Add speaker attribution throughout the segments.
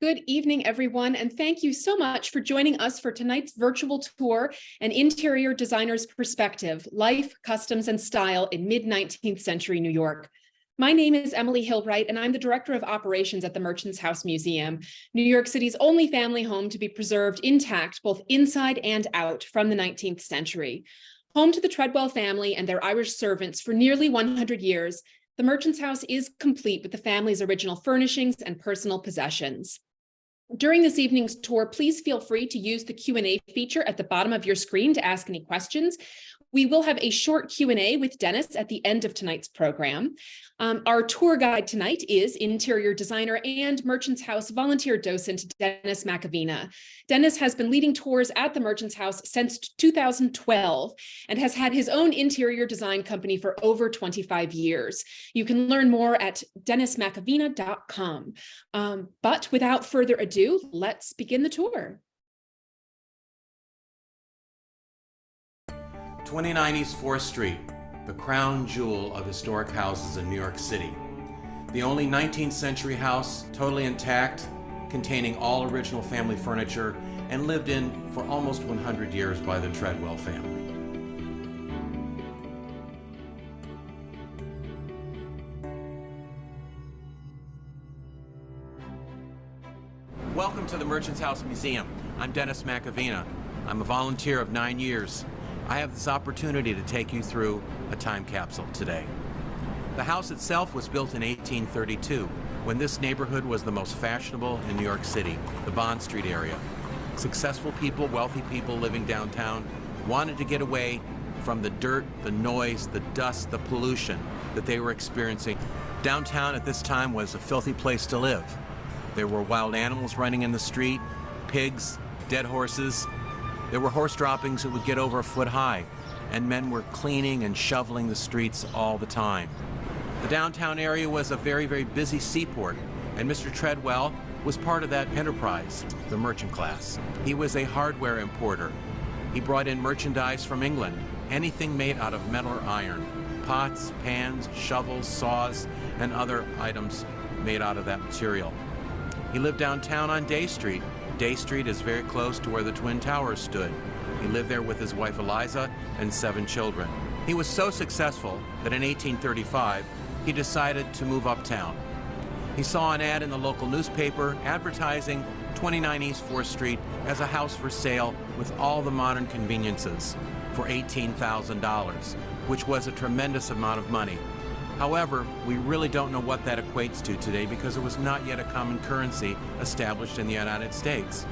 Speaker 1: Good evening, everyone, and thank you so much for joining us for tonight's virtual tour, An Interior Designer's Perspective, Life, Customs, and Style in Mid-19th Century New York. My name is Emily Hilbright, and I'm the Director of Operations at the Merchants House Museum, New York City's only family home to be preserved intact, both inside and out, from the 19th century. Home to the Treadwell family and their Irish servants for nearly 100 years, the Merchants House is complete with the family's original furnishings and personal possessions. During this evening's tour, please feel free to use the Q&A feature at the bottom of your screen to ask any questions. We will have a short Q&A with Dennis at the end of tonight's program. Our tour guide tonight is interior designer and Merchants House volunteer docent Dennis McAvina. Dennis has been leading tours at the Merchants House since 2012 and has had his own interior design company for over 25 years. You can learn more at dennismcavina.com. But without further ado, let's begin the tour.
Speaker 2: 29 East 4th Street, the crown jewel of historic houses in New York City. The only 19th century house totally intact, containing all original family furniture, and lived in for almost 100 years by the Treadwell family. Welcome to the Merchants House Museum. I'm Dennis McAvina. I'm a volunteer of 9 years. I have this opportunity to take you through a time capsule today. The house itself was built in 1832, when this neighborhood was the most fashionable in New York City, the Bond Street area. Successful people, wealthy people living downtown wanted to get away from the dirt, the noise, the dust, the pollution that they were experiencing. Downtown at this time was a filthy place to live. There were wild animals running in the street, pigs, dead horses. There were horse droppings that would get over a foot high, and men were cleaning and shoveling the streets all the time. The downtown area was a very, very busy seaport, and Mr. Treadwell was part of that enterprise, the merchant class. He was a hardware importer. He brought in merchandise from England, anything made out of metal or iron, pots, pans, shovels, saws, and other items made out of that material. He lived downtown on Day Street. Day Street is very close to where the Twin Towers stood. He lived there with his wife Eliza and 7 children. He was so successful that in 1835, he decided to move uptown. He saw an ad in the local newspaper advertising 29 East 4th Street as a house for sale with all the modern conveniences for $18,000, which was a tremendous amount of money. However, we really don't know what that equates to today because it was not yet a common currency established in the United States.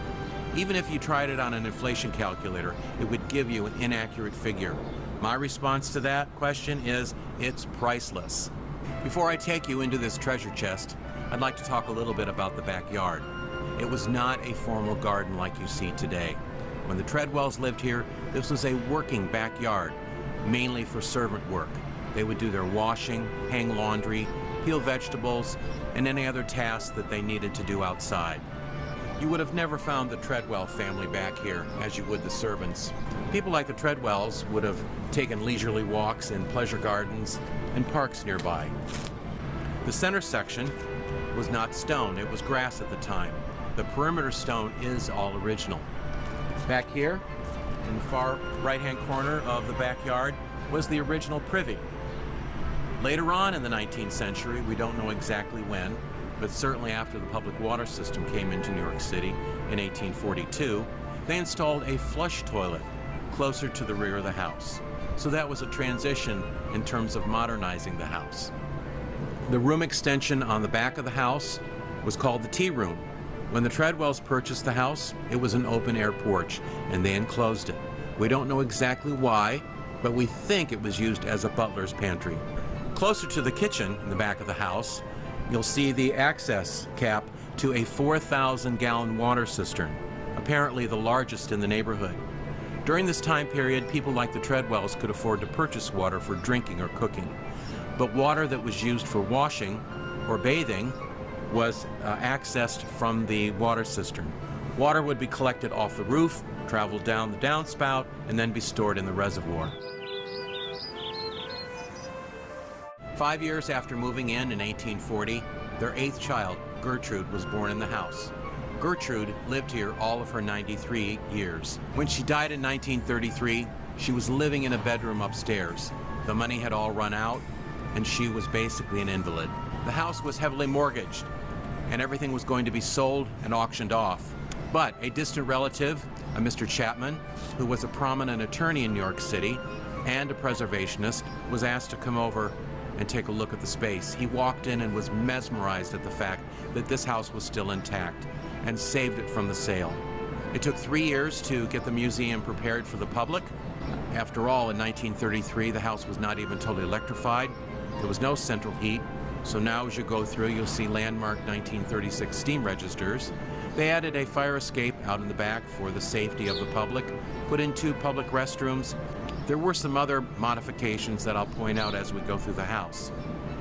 Speaker 2: Even if you tried it on an inflation calculator, it would give you an inaccurate figure. My response to that question is, it's priceless. Before I take you into this treasure chest, I'd like to talk a little bit about the backyard. It was not a formal garden like you see today. When the Treadwells lived here, this was a working backyard, mainly for servant work. They would do their washing, hang laundry, peel vegetables, and any other tasks that they needed to do outside. You would have never found the Treadwell family back here as you would the servants. People like the Treadwells would have taken leisurely walks in pleasure gardens and parks nearby. The center section was not stone, it was grass at the time. The perimeter stone is all original. Back here, in the far right-hand corner of the backyard, was the original privy. Later on in the 19th century, we don't know exactly when, but certainly after the public water system came into New York City in 1842, they installed a flush toilet closer to the rear of the house. So that was a transition in terms of modernizing the house. The room extension on the back of the house was called the tea room. When the Treadwells purchased the house, it was an open-air porch, and they enclosed it. We don't know exactly why, but we think it was used as a butler's pantry. Closer to the kitchen in the back of the house, you'll see the access cap to a 4,000-gallon water cistern, apparently the largest in the neighborhood. During this time period, people like the Treadwells could afford to purchase water for drinking or cooking. But water that was used for washing or bathing was accessed from the water cistern. Water would be collected off the roof, travel down the downspout, and then be stored in the reservoir. 5 years after moving in 1840, their 8th child, Gertrude, was born in the house. Gertrude lived here all of her 93 years. When she died in 1933, she was living in a bedroom upstairs. The money had all run out, and she was basically an invalid. The house was heavily mortgaged, and everything was going to be sold and auctioned off. But a distant relative, a Mr. Chapman, who was a prominent attorney in New York City and a preservationist, was asked to come over and take a look at the space. He walked in and was mesmerized at the fact that this house was still intact and saved it from the sale. It took 3 years to get the museum prepared for the public. After all, in 1933, the house was not even totally electrified. There was no central heat. So now as you go through, you'll see landmark 1936 steam registers. They added a fire escape out in the back for the safety of the public, put in 2 public restrooms. There were some other modifications that I'll point out as we go through the house.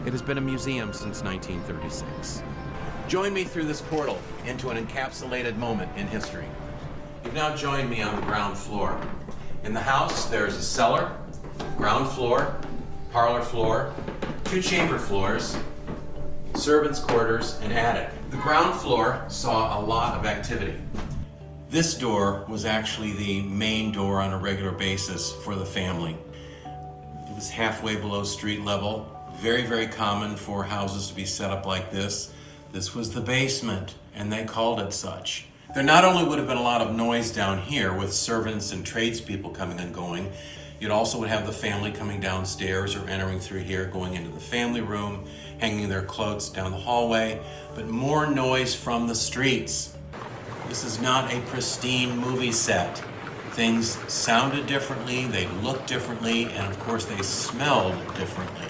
Speaker 2: It has been a museum since 1936. Join me through this portal into an encapsulated moment in history. You've now joined me on the ground floor. In the house, there's a cellar, ground floor, parlor floor, 2 chamber floors, servants' quarters, and attic. The ground floor saw a lot of activity. This door was actually the main door on a regular basis for the family. It was halfway below street level. Very, very common for houses to be set up like this. This was the basement, and they called it such. There not only would have been a lot of noise down here with servants and tradespeople coming and going, you'd also would have the family coming downstairs or entering through here, going into the family room, hanging their clothes down the hallway, but more noise from the streets. This is not a pristine movie set. Things sounded differently, they looked differently, and of course they smelled differently.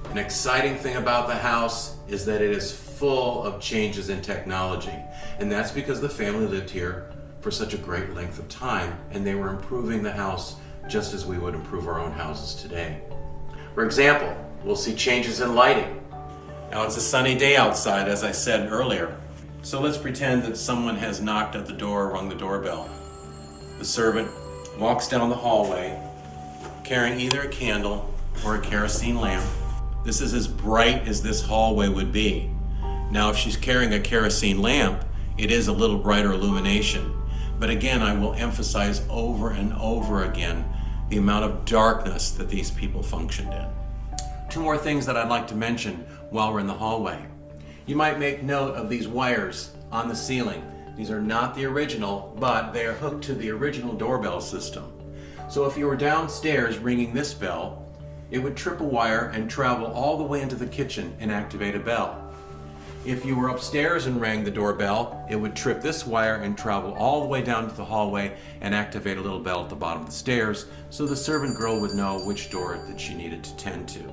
Speaker 2: An exciting thing about the house is that it is full of changes in technology, and that's because the family lived here for such a great length of time, and they were improving the house just as we would improve our own houses today. For example, we'll see changes in lighting. Now it's a sunny day outside, as I said earlier, so let's pretend that someone has knocked at the door or rung the doorbell. The servant walks down the hallway carrying either a candle or a kerosene lamp. This is as bright as this hallway would be. Now if she's carrying a kerosene lamp, it is a little brighter illumination. But again, I will emphasize over and over again the amount of darkness that these people functioned in. 2 more things that I'd like to mention while we're in the hallway. You might make note of these wires on the ceiling. These are not the original, but they are hooked to the original doorbell system. So if you were downstairs ringing this bell, it would trip a wire and travel all the way into the kitchen and activate a bell. If you were upstairs and rang the doorbell, it would trip this wire and travel all the way down to the hallway and activate a little bell at the bottom of the stairs, so the servant girl would know which door that she needed to tend to.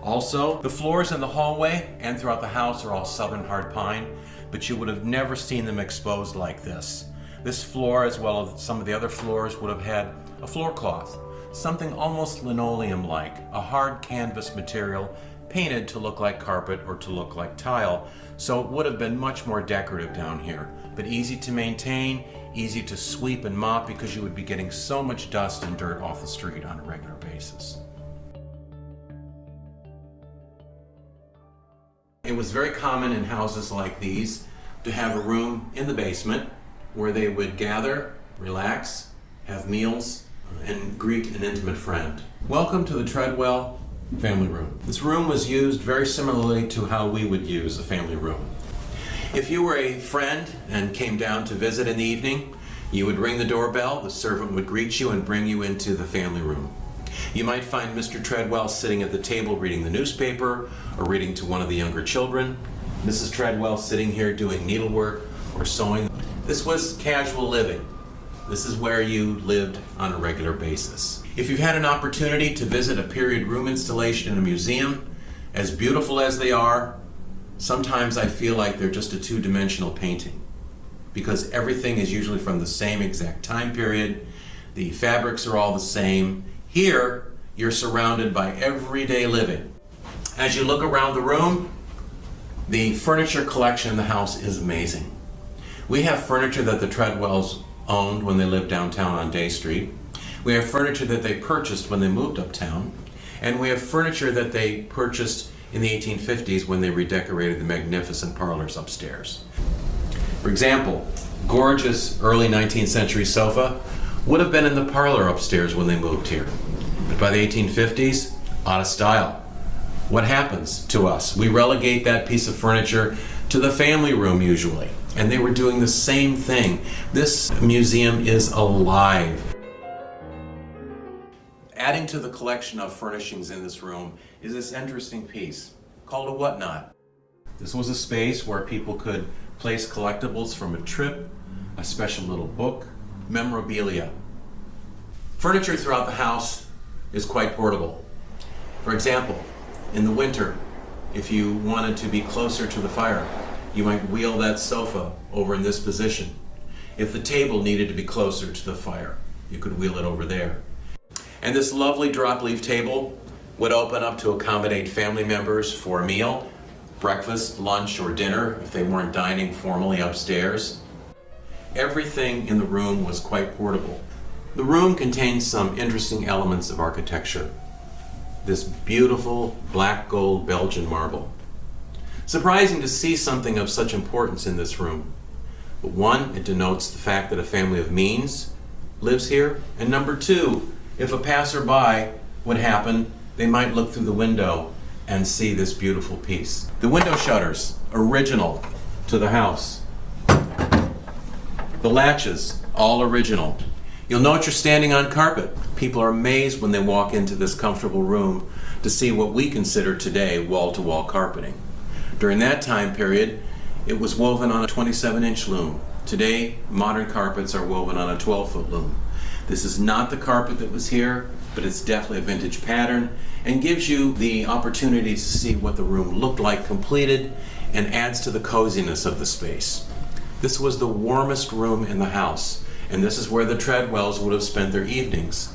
Speaker 2: Also, the floors in the hallway and throughout the house are all southern hard pine, but you would have never seen them exposed like this. This floor, as well as some of the other floors, would have had a floor cloth, something almost linoleum-like, a hard canvas material painted to look like carpet or to look like tile, so it would have been much more decorative down here, but easy to maintain, easy to sweep and mop because you would be getting so much dust and dirt off the street on a regular basis. It was very common in houses like these to have a room in the basement where they would gather, relax, have meals, and greet an intimate friend. Welcome to the Treadwell family room. This room was used very similarly to how we would use a family room. If you were a friend and came down to visit in the evening, you would ring the doorbell, the servant would greet you and bring you into the family room. You might find Mr. Treadwell sitting at the table reading the newspaper or reading to one of the younger children. Mrs. Treadwell sitting here doing needlework or sewing. This was casual living. This is where you lived on a regular basis. If you've had an opportunity to visit a period room installation in a museum, as beautiful as they are, sometimes I feel like they're just a 2-dimensional painting because everything is usually from the same exact time period. The fabrics are all the same. Here, you're surrounded by everyday living. As you look around the room, the furniture collection in the house is amazing. We have furniture that the Treadwells owned when they lived downtown on Day Street. We have furniture that they purchased when they moved uptown, and we have furniture that they purchased in the 1850s when they redecorated the magnificent parlors upstairs. For example, gorgeous early 19th century sofa would have been in the parlor upstairs when they moved here. But by the 1850s, out of style. What happens to us? We relegate that piece of furniture to the family room usually. And they were doing the same thing. This museum is alive. Adding to the collection of furnishings in this room is this interesting piece called a whatnot. This was a space where people could place collectibles from a trip, a special little book, memorabilia. Furniture throughout the house is quite portable. For example, in the winter, if you wanted to be closer to the fire, you might wheel that sofa over in this position. If the table needed to be closer to the fire, you could wheel it over there. And this lovely drop leaf table would open up to accommodate family members for a meal, breakfast, lunch, or dinner if they weren't dining formally upstairs. Everything in the room was quite portable. The room contains some interesting elements of architecture. This beautiful black gold Belgian marble. Surprising to see something of such importance in this room. But one, it denotes the fact that a family of means lives here. And number two, if a passerby would happen, they might look through the window and see this beautiful piece. The window shutters, original to the house. The latches, all original. You'll note you're standing on carpet. People are amazed when they walk into this comfortable room to see what we consider today wall-to-wall carpeting. During that time period, it was woven on a 27-inch loom. Today, modern carpets are woven on a 12-foot loom. This is not the carpet that was here, but it's definitely a vintage pattern and gives you the opportunity to see what the room looked like completed and adds to the coziness of the space. This was the warmest room in the house, and this is where the Treadwells would have spent their evenings.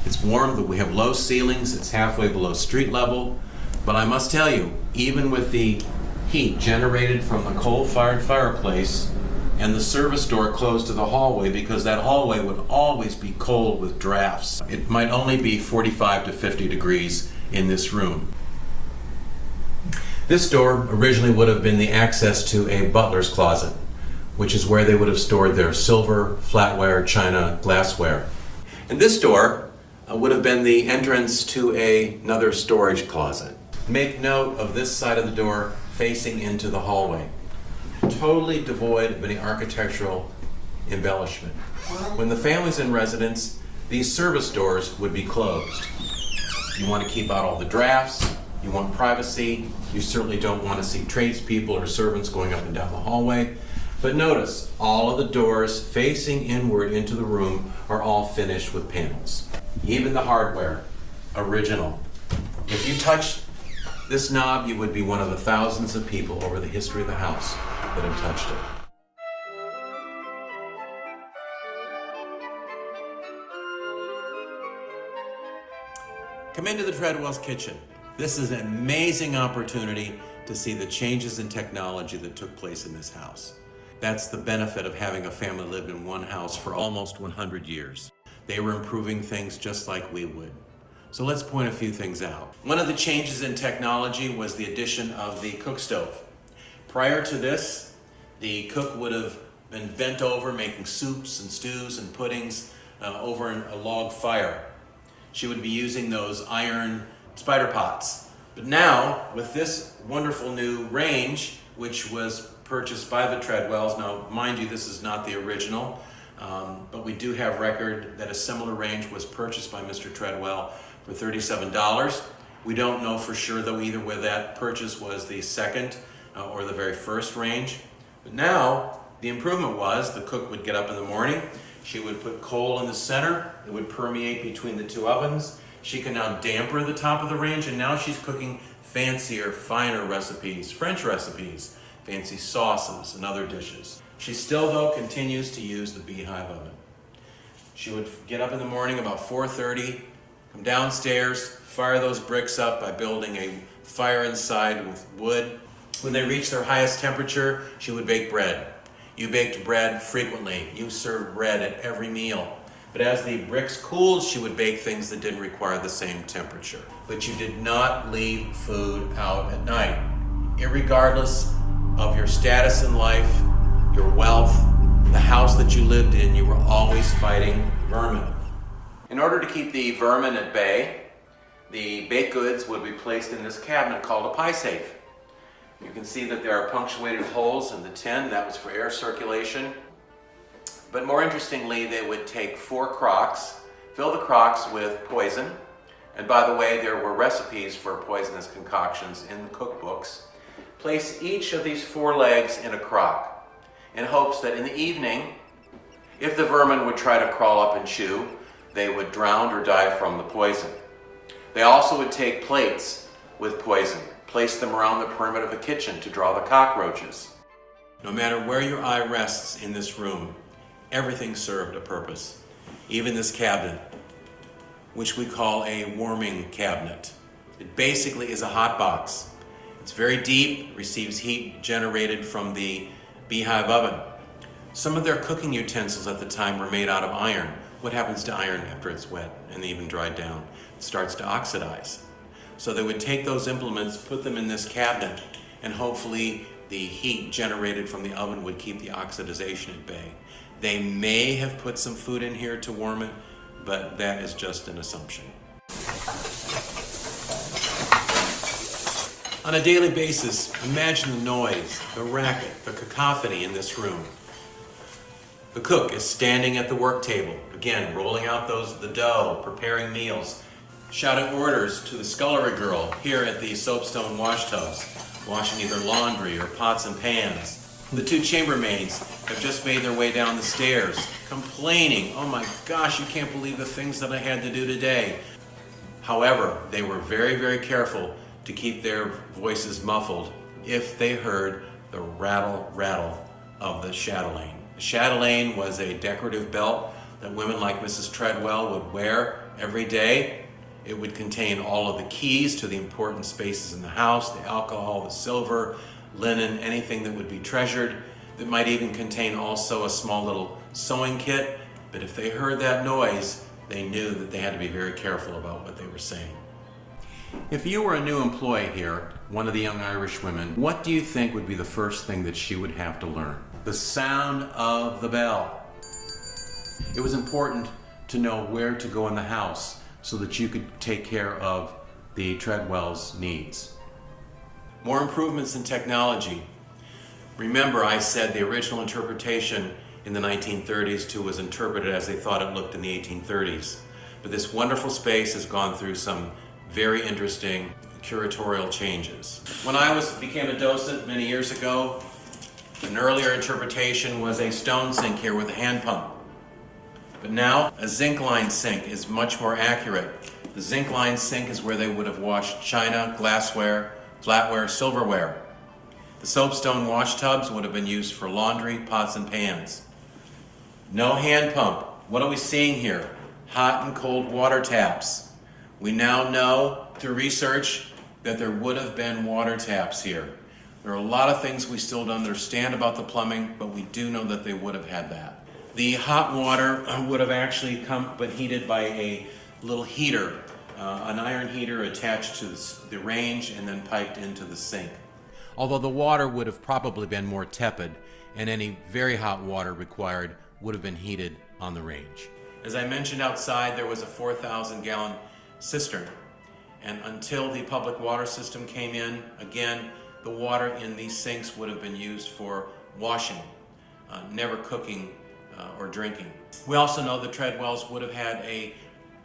Speaker 2: It's warm, but we have low ceilings, it's halfway below street level, but I must tell you, even with the heat generated from the coal-fired fireplace and the service door closed to the hallway, because that hallway would always be cold with drafts. It might only be 45 to 50 degrees in this room. This door originally would have been the access to a butler's closet, which is where they would have stored their silver, flatware, china, glassware. And this door would have been the entrance to another storage closet. Make note of this side of the door facing into the hallway. Totally devoid of any architectural embellishment. When the family's in residence, these service doors would be closed. You want to keep out all the drafts, you want privacy, you certainly don't want to see tradespeople or servants going up and down the hallway. But notice, all of the doors facing inward into the room are all finished with panels. Even the hardware, original. If you touched this knob, you would be one of the thousands of people over the history of the house that have touched it. Come into the Treadwell's kitchen. This is an amazing opportunity to see the changes in technology that took place in this house. That's the benefit of having a family live in one house for almost 100 years. They were improving things just like we would. So let's point a few things out. One of the changes in technology was the addition of the cook stove. Prior to this, the cook would have been bent over making soups and stews and puddings over a log fire. She would be using those iron spider pots. But now, with this wonderful new range, which was purchased by the Treadwells, now mind you, this is not the original, but we do have record that a similar range was purchased by Mr. Treadwell for $37. We don't know for sure, though, either whether that purchase was the second or the very first range. But now, the improvement was the cook would get up in the morning, she would put coal in the center, it would permeate between the two ovens. She can now damper the top of the range, and now she's cooking fancier, finer recipes, French recipes, fancy sauces and other dishes. She still, though, continues to use the beehive oven. She would get up in the morning about 4:30, come downstairs, fire those bricks up by building a fire inside with wood. When they reached their highest temperature, she would bake bread. You baked bread frequently. You served bread at every meal. But as the bricks cooled, she would bake things that didn't require the same temperature. But you did not leave food out at night. Irregardless of your status in life, your wealth, the house that you lived in, you were always fighting vermin. In order to keep the vermin at bay, the baked goods would be placed in this cabinet called a pie safe. You can see that there are punctuated holes in the tin. That was for air circulation. But more interestingly, they would take 4 crocks, fill the crocks with poison. And by the way, there were recipes for poisonous concoctions in the cookbooks. Place each of these 4 legs in a crock in hopes that in the evening, if the vermin would try to crawl up and chew, they would drown or die from the poison. They also would take plates with poison, place them around the perimeter of the kitchen to draw the cockroaches. No matter where your eye rests in this room, everything served a purpose. Even this cabinet, which we call a warming cabinet. It basically is a hot box. It's very deep, receives heat generated from the beehive oven. Some of their cooking utensils at the time were made out of iron. What happens to iron after it's wet and even dried down? It starts to oxidize. So they would take those implements, put them in this cabinet, and hopefully the heat generated from the oven would keep the oxidization at bay. They may have put some food in here to warm it, but that is just an assumption. On a daily basis, imagine the noise, the racket, the cacophony in this room. The cook is standing at the work table, again, rolling out the dough, preparing meals, shouting orders to the scullery girl here at the soapstone wash tubs, washing either laundry or pots and pans. The 2 chambermaids have just made their way down the stairs, complaining, "Oh my gosh, you can't believe the things that I had to do today." However, they were very, very careful to keep their voices muffled if they heard the rattle of the chatelaine. The chatelaine was a decorative belt that women like Mrs. Treadwell would wear every day. It would contain all of the keys to the important spaces in the house, the alcohol, the silver, linen, anything that would be treasured. That might even contain also a small little sewing kit. But if they heard that noise, they knew that they had to be very careful about what they were saying. If you were a new employee here, one of the young Irish women, what do you think would be the first thing that she would have to learn? The sound of the bell. It was important to know where to go in the house so that you could take care of the Treadwell's needs. More improvements in technology. Remember, I said the original interpretation in the 1930s too was interpreted as they thought it looked in the 1830s. But this wonderful space has gone through some very interesting curatorial changes. When I became a docent many years ago, an earlier interpretation was a stone sink here with a hand pump. But now, a zinc-lined sink is much more accurate. The zinc-lined sink is where they would have washed china, glassware, flatware, silverware. The soapstone wash tubs would have been used for laundry, pots, and pans. No hand pump. What are we seeing here? Hot and cold water taps. We now know through research that there would have been water taps here. There are a lot of things we still don't understand about the plumbing, but we do know that they would have had that. The hot water would have actually come but heated by a little heater, an iron heater attached to the range and then piped into the sink. Although the water would have probably been more tepid, and any very hot water required would have been heated on the range. As I mentioned outside, there was a 4,000-gallon cistern, and until the public water system came in, again, the water in these sinks would have been used for washing, never cooking or drinking. We also know the Treadwells would have had a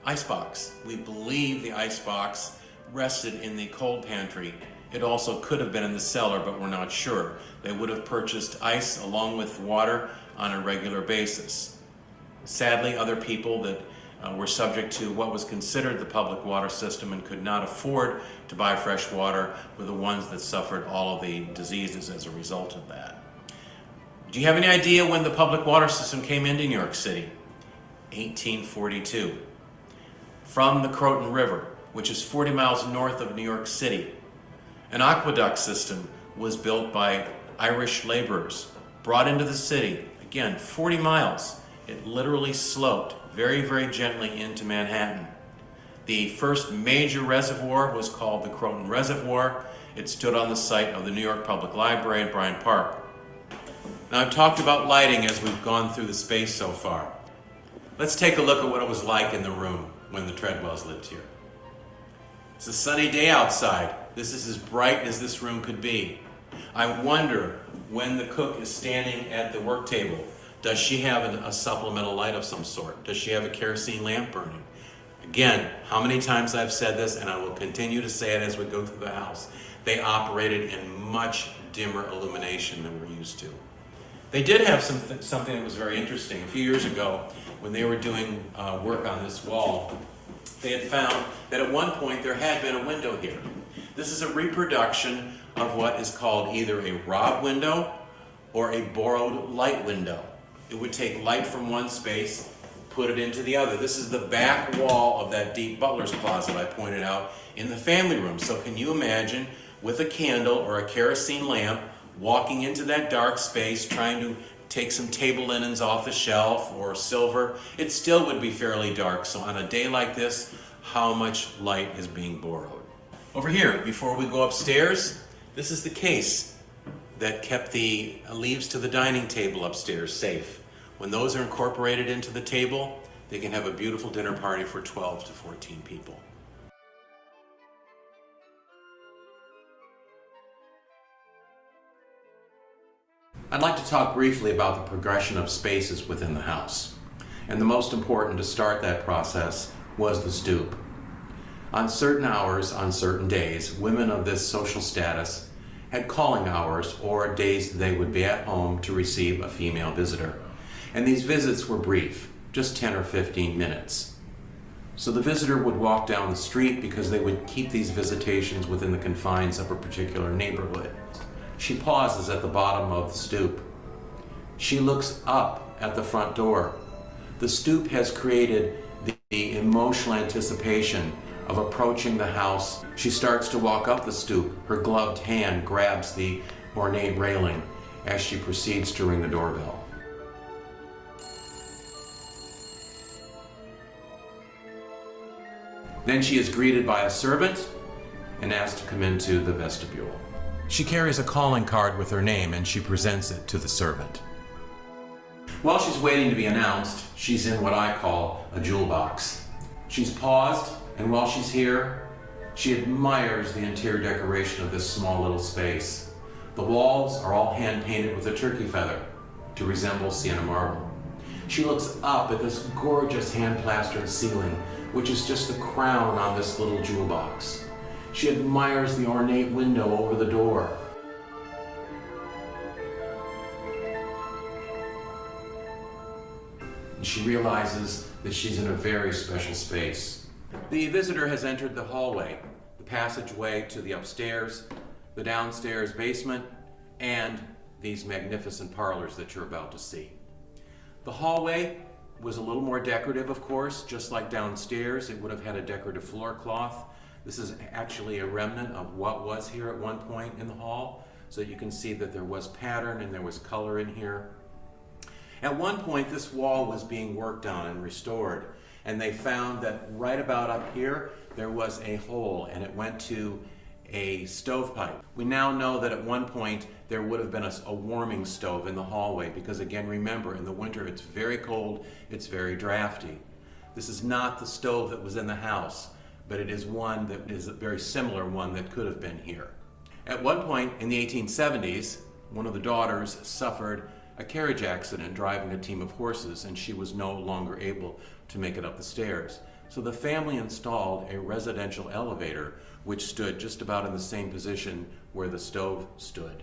Speaker 2: icebox. We believe the icebox rested in the cold pantry. It also could have been in the cellar, but we're not sure. They would have purchased ice along with water on a regular basis. Sadly, other people that were subject to what was considered the public water system and could not afford to buy fresh water were the ones that suffered all of the diseases as a result of that. Do you have any idea when the public water system came into New York City? 1842. From the Croton River, which is 40 miles north of New York City. An aqueduct system was built by Irish laborers, brought into the city, again, 40 miles. It literally sloped very, very gently into Manhattan. The first major reservoir was called the Croton Reservoir. It stood on the site of the New York Public Library at Bryant Park. Now, I've talked about lighting as we've gone through the space so far. Let's take a look at what it was like in the room when the Treadwells lived here. It's a sunny day outside. This is as bright as this room could be. I wonder, when the cook is standing at the work table, does she have a supplemental light of some sort? Does she have a kerosene lamp burning? Again, how many times I've said this, and I will continue to say it as we go through the house. They operated in much dimmer illumination than we're used to. They did have something that was very interesting. A few years ago, when they were doing work on this wall, they had found that at one point there had been a window here. This is a reproduction of what is called either a rod window or a borrowed light window. It would take light from one space, put it into the other. This is the back wall of that deep butler's closet I pointed out in the family room. So can you imagine, with a candle or a kerosene lamp, walking into that dark space, trying to take some table linens off the shelf or silver? It still would be fairly dark. So on a day like this, how much light is being borrowed? Over here, before we go upstairs, this is the case that kept the leaves to the dining table upstairs safe. When those are incorporated into the table, they can have a beautiful dinner party for 12 to 14 people. I'd like to talk briefly about the progression of spaces within the house. And the most important to start that process was the stoop. On certain hours, on certain days, women of this social status had calling hours or days they would be at home to receive a female visitor. And these visits were brief, just 10 or 15 minutes. So the visitor would walk down the street because they would keep these visitations within the confines of a particular neighborhood. She pauses at the bottom of the stoop. She looks up at the front door. The stoop has created the emotional anticipation of approaching the house. She starts to walk up the stoop. Her gloved hand grabs the ornate railing as she proceeds to ring the doorbell. Then she is greeted by a servant and asked to come into the vestibule. She carries a calling card with her name and she presents it to the servant. While she's waiting to be announced, she's in what I call a jewel box. She's paused, and while she's here, she admires the interior decoration of this small little space. The walls are all hand-painted with a turkey feather to resemble sienna marble. She looks up at this gorgeous hand-plastered ceiling, which is just the crown on this little jewel box. She admires the ornate window over the door. And she realizes that she's in a very special space. The visitor has entered the hallway, the passageway to the upstairs, the downstairs basement, and these magnificent parlors that you're about to see. The hallway was a little more decorative, of course, just like downstairs. It would have had a decorative floor cloth. This is actually a remnant of what was here at one point in the hall, so you can see that there was pattern and there was color in here. At one point, this wall was being worked on and restored, and they found that right about up here, there was a hole, and it went to a stovepipe. We now know that at one point, there would have been a warming stove in the hallway, because again, remember, in the winter, it's very cold, it's very drafty. This is not the stove that was in the house, but it is one that is a very similar one that could have been here. At one point in the 1870s, one of the daughters suffered a carriage accident driving a team of horses, and she was no longer able to make it up the stairs. So the family installed a residential elevator which stood just about in the same position where the stove stood.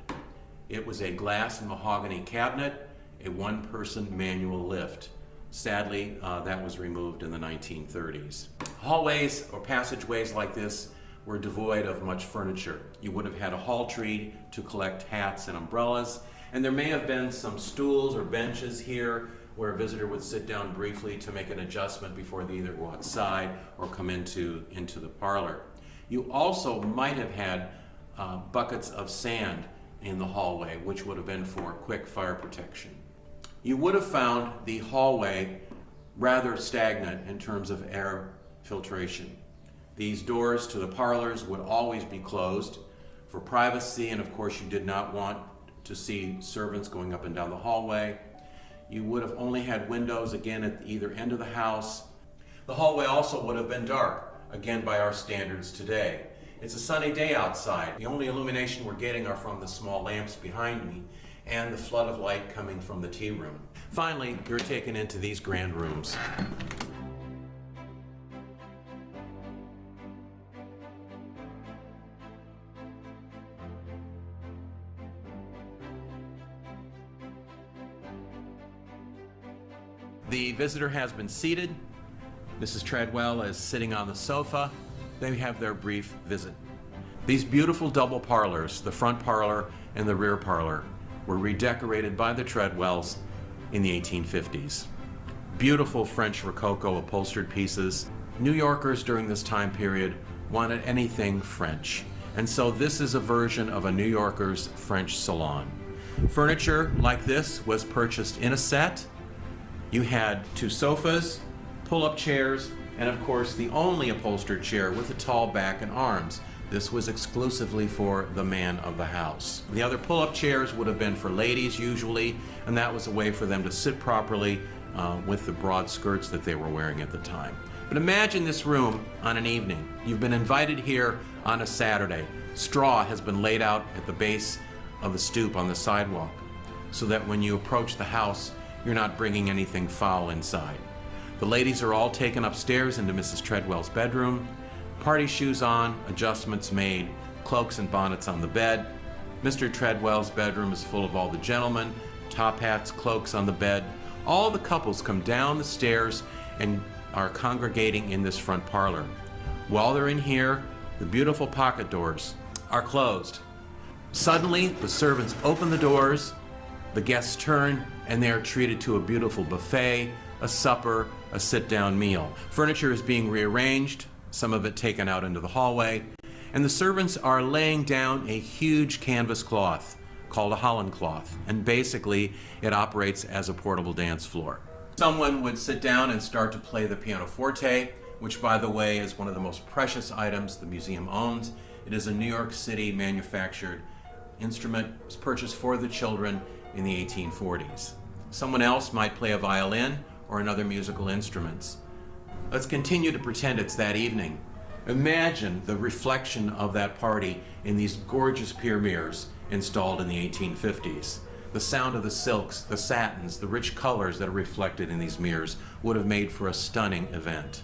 Speaker 2: It was a glass and mahogany cabinet, a one-person manual lift. Sadly, that was removed in the 1930s. Hallways or passageways like this were devoid of much furniture. You would have had a hall tree to collect hats and umbrellas, and there may have been some stools or benches here where a visitor would sit down briefly to make an adjustment before they either go outside or come into the parlor. You also might have had buckets of sand in the hallway, which would have been for quick fire protection. You would have found the hallway rather stagnant in terms of air filtration. These doors to the parlors would always be closed for privacy, and of course you did not want to see servants going up and down the hallway. You would have only had windows, again, at either end of the house. The hallway also would have been dark, again, by our standards today. It's a sunny day outside. The only illumination we're getting are from the small lamps behind me and the flood of light coming from the tea room. Finally, you're taken into these grand rooms. The visitor has been seated. Mrs. Treadwell is sitting on the sofa. They have their brief visit. These beautiful double parlors, the front parlor and the rear parlor, were redecorated by the Treadwells in the 1850s. Beautiful French Rococo upholstered pieces. New Yorkers during this time period wanted anything French, and so this is a version of a New Yorker's French salon. Furniture like this was purchased in a set. You had 2 sofas, pull-up chairs, and of course the only upholstered chair with a tall back and arms. This was exclusively for the man of the house. The other pull-up chairs would have been for ladies usually, and that was a way for them to sit properly with the broad skirts that they were wearing at the time. But imagine this room on an evening. You've been invited here on a Saturday. Straw has been laid out at the base of the stoop on the sidewalk so that when you approach the house, you're not bringing anything foul inside. The ladies are all taken upstairs into Mrs. Treadwell's bedroom. Party shoes on, adjustments made, cloaks and bonnets on the bed. Mr. Treadwell's bedroom is full of all the gentlemen, top hats, cloaks on the bed. All the couples come down the stairs and are congregating in this front parlor. While they're in here, the beautiful pocket doors are closed. Suddenly, the servants open the doors, the guests turn, and they are treated to a beautiful buffet, a supper, a sit-down meal. Furniture is being rearranged, some of it taken out into the hallway, and the servants are laying down a huge canvas cloth called a Holland cloth, and basically it operates as a portable dance floor. Someone would sit down and start to play the pianoforte, which by the way is one of the most precious items the museum owns. It is a New York City manufactured instrument. It was purchased for the children in the 1840s. Someone else might play a violin or another musical instruments. Let's continue to pretend it's that evening. Imagine the reflection of that party in these gorgeous pier mirrors installed in the 1850s. The sound of the silks, the satins, the rich colors that are reflected in these mirrors would have made for a stunning event.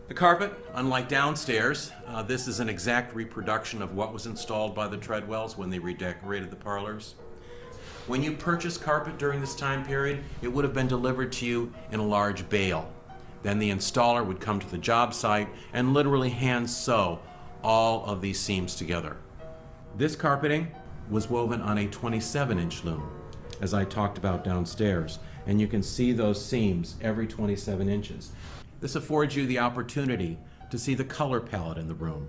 Speaker 2: The carpet, unlike downstairs, this is an exact reproduction of what was installed by the Treadwells when they redecorated the parlors. When you purchased carpet during this time period, it would have been delivered to you in a large bale. Then the installer would come to the job site and literally hand sew all of these seams together. This carpeting was woven on a 27-inch loom, as I talked about downstairs, and you can see those seams every 27 inches. This affords you the opportunity to see the color palette in the room,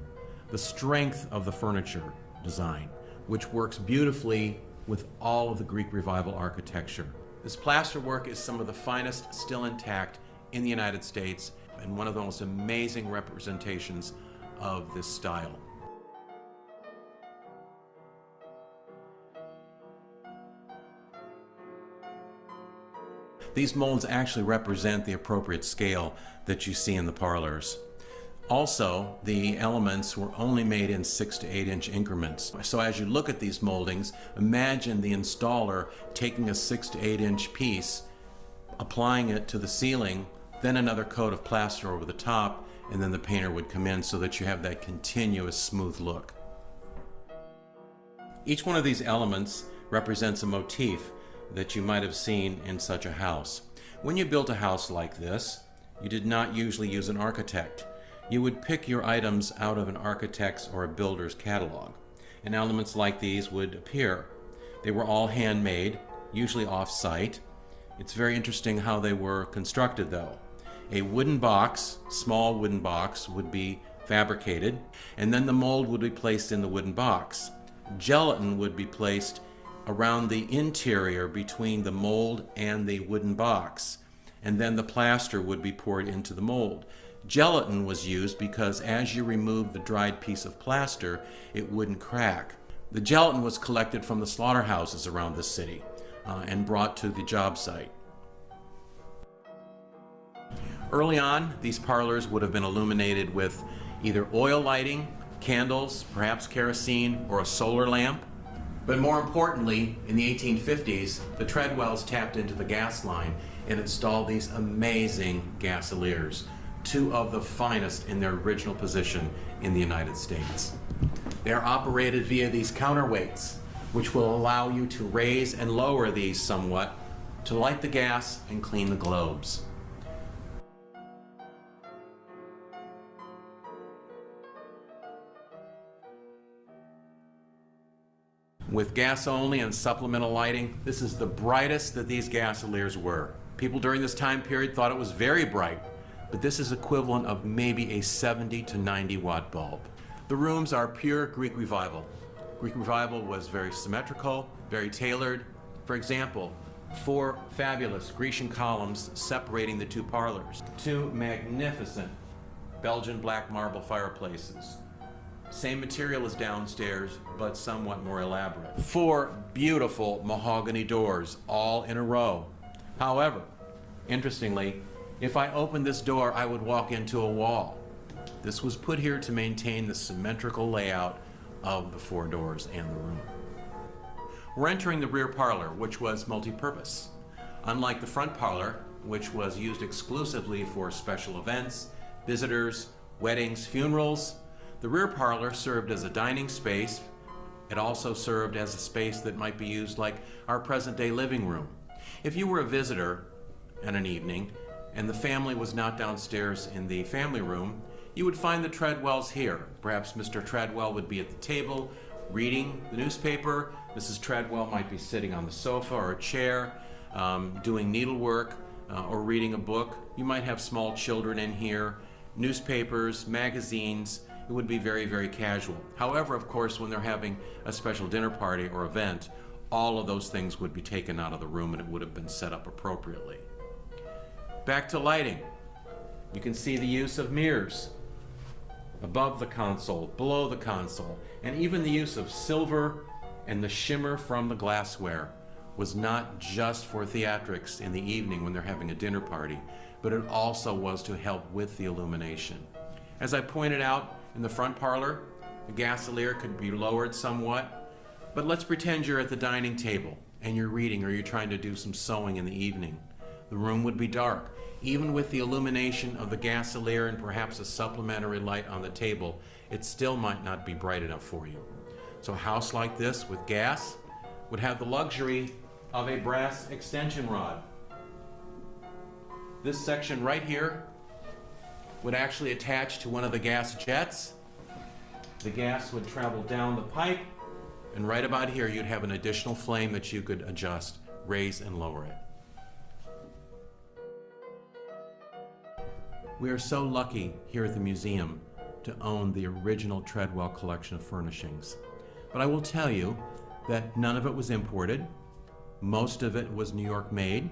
Speaker 2: the strength of the furniture design, which works beautifully with all of the Greek Revival architecture. This plasterwork is some of the finest still intact in the United States and one of the most amazing representations of this style. These molds actually represent the appropriate scale that you see in the parlors. Also, the elements were only made in 6 to 8 inch increments. So as you look at these moldings, imagine the installer taking a 6 to 8 inch piece, applying it to the ceiling, then another coat of plaster over the top, and then the painter would come in so that you have that continuous smooth look. Each one of these elements represents a motif that you might have seen in such a house. When you built a house like this, you did not usually use an architect. You would pick your items out of an architect's or a builder's catalog, and elements like these would appear. They were all handmade, usually off-site. It's very interesting how they were constructed though. A wooden box, small wooden box, would be fabricated, and then the mold would be placed in the wooden box. Gelatin would be placed around the interior between the mold and the wooden box, and then the plaster would be poured into the mold. Gelatin was used because as you removed the dried piece of plaster, it wouldn't crack. The gelatin was collected from the slaughterhouses around the city and brought to the job site. Early on, these parlors would have been illuminated with either oil lighting, candles, perhaps kerosene, or a solar lamp. But more importantly, in the 1850s, the Treadwells tapped into the gas line and installed these amazing gasoliers, two of the finest in their original position in the United States. They are operated via these counterweights, which will allow you to raise and lower these somewhat to light the gas and clean the globes. With gas only and supplemental lighting, this is the brightest that these gasoliers were. People during this time period thought it was very bright, but this is equivalent of maybe a 70 to 90 watt bulb. The rooms are pure Greek Revival. Greek Revival was very symmetrical, very tailored. For example, 4 fabulous Grecian columns separating the 2 parlors. 2 magnificent Belgian black marble fireplaces. Same material as downstairs, but somewhat more elaborate. 4 beautiful mahogany doors, all in a row. However, interestingly, if I opened this door, I would walk into a wall. This was put here to maintain the symmetrical layout of the 4 doors and the room. We're entering the rear parlor, which was multi-purpose. Unlike the front parlor, which was used exclusively for special events, visitors, weddings, funerals, the rear parlor served as a dining space. It also served as a space that might be used like our present-day living room. If you were a visitor on an evening and the family was not downstairs in the family room, you would find the Treadwells here. Perhaps Mr. Treadwell would be at the table reading the newspaper. Mrs. Treadwell might be sitting on the sofa or a chair, doing needlework or reading a book. You might have small children in here, newspapers, magazines. It would be very, very casual. However, of course, when they're having a special dinner party or event, all of those things would be taken out of the room and it would have been set up appropriately. Back to lighting. You can see the use of mirrors above the console, below the console, and even the use of silver and the shimmer from the glassware was not just for theatrics in the evening when they're having a dinner party, but it also was to help with the illumination. As I pointed out, in the front parlor, the gasolier could be lowered somewhat, but let's pretend you're at the dining table and you're reading or you're trying to do some sewing in the evening. The room would be dark. Even with the illumination of the gasolier and perhaps a supplementary light on the table, it still might not be bright enough for you. So a house like this with gas would have the luxury of a brass extension rod. This section right here would actually attach to one of the gas jets. The gas would travel down the pipe, and right about here you'd have an additional flame that you could adjust, raise and lower it. We are so lucky here at the museum to own the original Treadwell collection of furnishings. But I will tell you that none of it was imported. Most of it was New York made.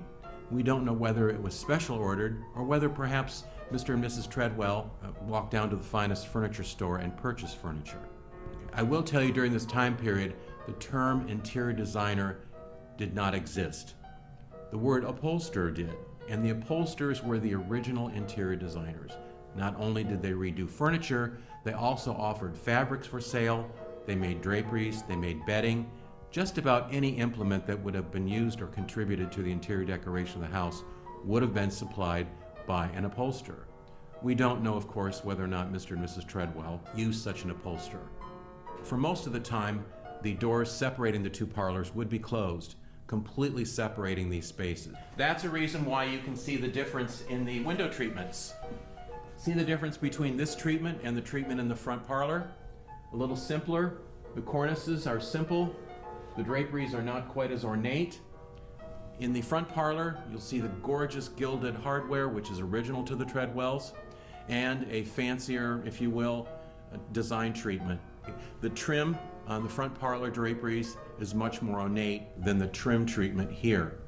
Speaker 2: We don't know whether it was special ordered or whether perhaps Mr. and Mrs. Treadwell walked down to the finest furniture store and purchased furniture. I will tell you, during this time period, the term interior designer did not exist. The word upholsterer did, and the upholsterers were the original interior designers. Not only did they redo furniture, they also offered fabrics for sale, they made draperies, they made bedding. Just about any implement that would have been used or contributed to the interior decoration of the house would have been supplied by an upholsterer. We don't know, of course, whether or not Mr. and Mrs. Treadwell used such an upholsterer. For most of the time, the doors separating the 2 parlors would be closed, completely separating these spaces. That's a reason why you can see the difference in the window treatments. See the difference between this treatment and the treatment in the front parlor? A little simpler. The cornices are simple. The draperies are not quite as ornate. In the front parlor, you'll see the gorgeous gilded hardware, which is original to the Treadwells, and a fancier, if you will, design treatment. The trim on the front parlor draperies is much more ornate than the trim treatment here.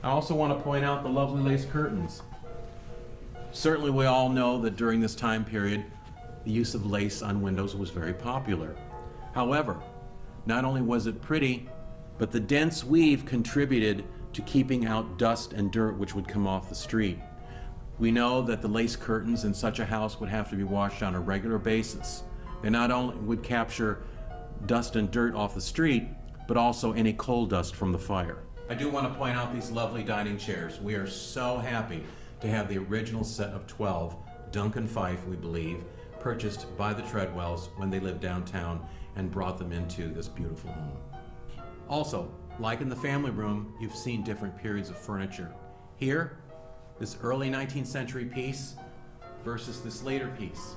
Speaker 2: I also want to point out the lovely lace curtains. Certainly we all know that during this time period, the use of lace on windows was very popular. However, Not only was it pretty, but the dense weave contributed to keeping out dust and dirt which would come off the street. We know that the lace curtains in such a house would have to be washed on a regular basis. They not only would capture dust and dirt off the street, but also any coal dust from the fire. I do want to point out these lovely dining chairs. We are so happy to have the original set of 12, Duncan Fife, we believe, purchased by the Treadwells when they lived downtown and brought them into this beautiful home. Also, like in the family room, you've seen different periods of furniture. Here, this early 19th century piece versus this later piece.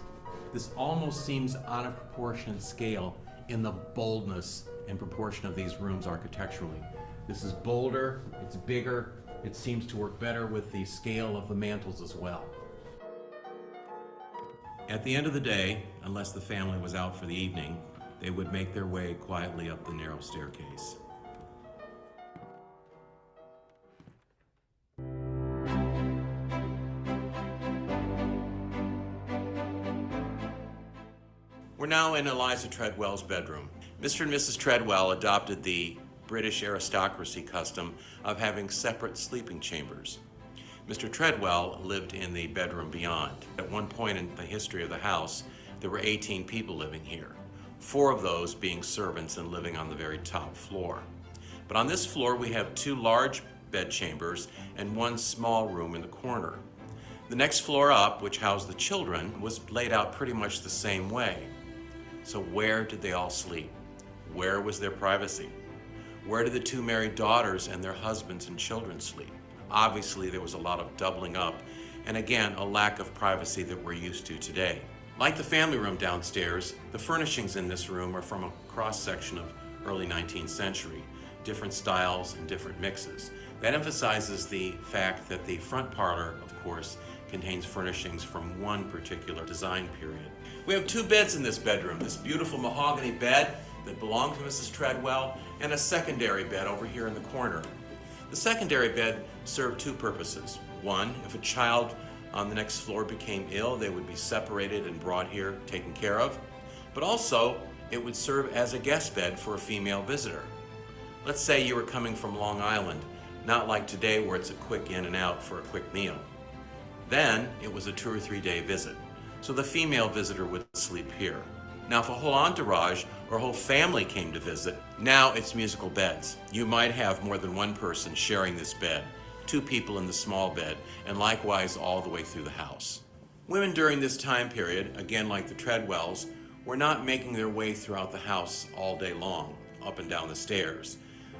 Speaker 2: This almost seems out of proportion and scale in the boldness and proportion of these rooms architecturally. This is bolder, it's bigger, it seems to work better with the scale of the mantels as well. At the end of the day, unless the family was out for the evening, they would make their way quietly up the narrow staircase. We're now in Eliza Treadwell's bedroom. Mr. and Mrs. Treadwell adopted the British aristocracy custom of having separate sleeping chambers. Mr. Treadwell lived in the bedroom beyond. At one point in the history of the house, there were 18 people living here, 4 of those being servants and living on the very top floor. But on this floor, we have 2 large bed chambers and 1 small room in the corner. The next floor up, which housed the children, was laid out pretty much the same way. So where did they all sleep? Where was their privacy? Where did the 2 married daughters and their husbands and children sleep? Obviously, there was a lot of doubling up, and again, a lack of privacy that we're used to today. Like the family room downstairs, the furnishings in this room are from a cross-section of early 19th century, different styles and different mixes. That emphasizes the fact that the front parlor, of course, contains furnishings from one particular design period. We have 2 beds in this bedroom, this beautiful mahogany bed that belonged to Mrs. Treadwell, and a secondary bed over here in the corner. The secondary bed served 2 purposes. One, if a child on the next floor became ill, they would be separated and brought here, taken care of. But also, it would serve as a guest bed for a female visitor. Let's say you were coming from Long Island, not like today where it's a quick in and out for a quick meal. Then, it was a 2 or 3 day visit. So the female visitor would sleep here. Now, if a whole entourage or whole family came to visit, now it's musical beds. You might have more than 1 person sharing this bed, 2 people in the small bed, and likewise all the way through the house. Women during this time period, again like the Treadwells, were not making their way throughout the house all day long, up and down the stairs.